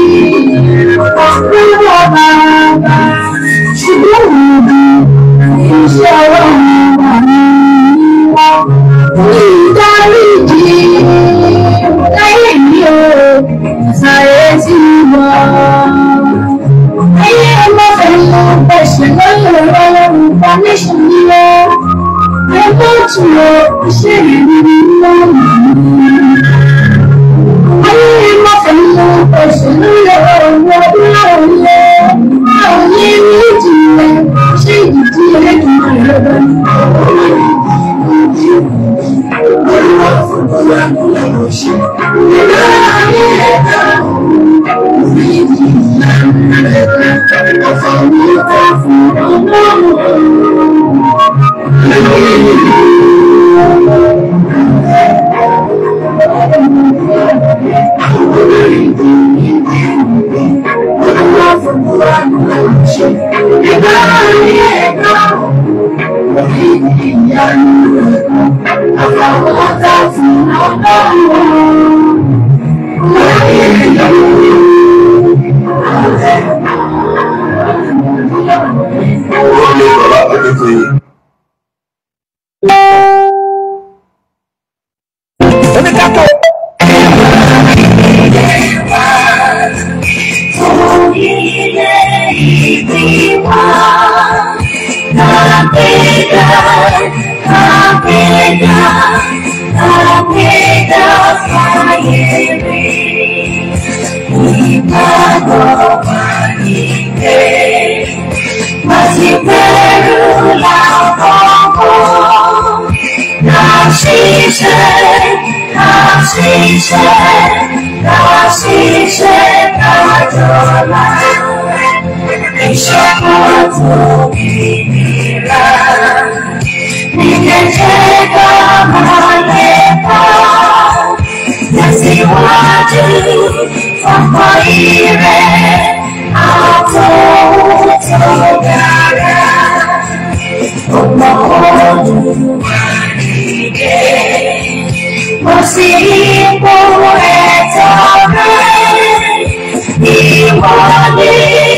ọ̀pọ̀ bàbá ṣùgbọ́n òdì iṣẹ́ ọlọ́run wà ní wọ́n ní ìdáríjì láyé mi ò sáré sí wọn. Ayé ọlọ́fẹ́ ló bẹ̀ṣẹ̀ lọ́yọ̀ ọlọ́run foundation ni wọ́n. Ẹgbẹ́ tún lọ ṣe ìrírí lọ́wọ́. Ayé ọlọ́fẹ́ ló bẹ̀ṣẹ̀ lọ́yọ̀ ọlọ́run láwùjọ. Àwọn yẹn ní ìjìnlẹ̀ ṣé ìdí ẹlẹ́dùn àìlọ́dọ̀. Olúwa fún ọlá ló ṣe. Ìlú ayé ẹ̀dá orí ìjìnlẹ̀ ọ̀fọ̀ mi kọ́ fún ọlọ́run. Ìmọ́lẹ̀,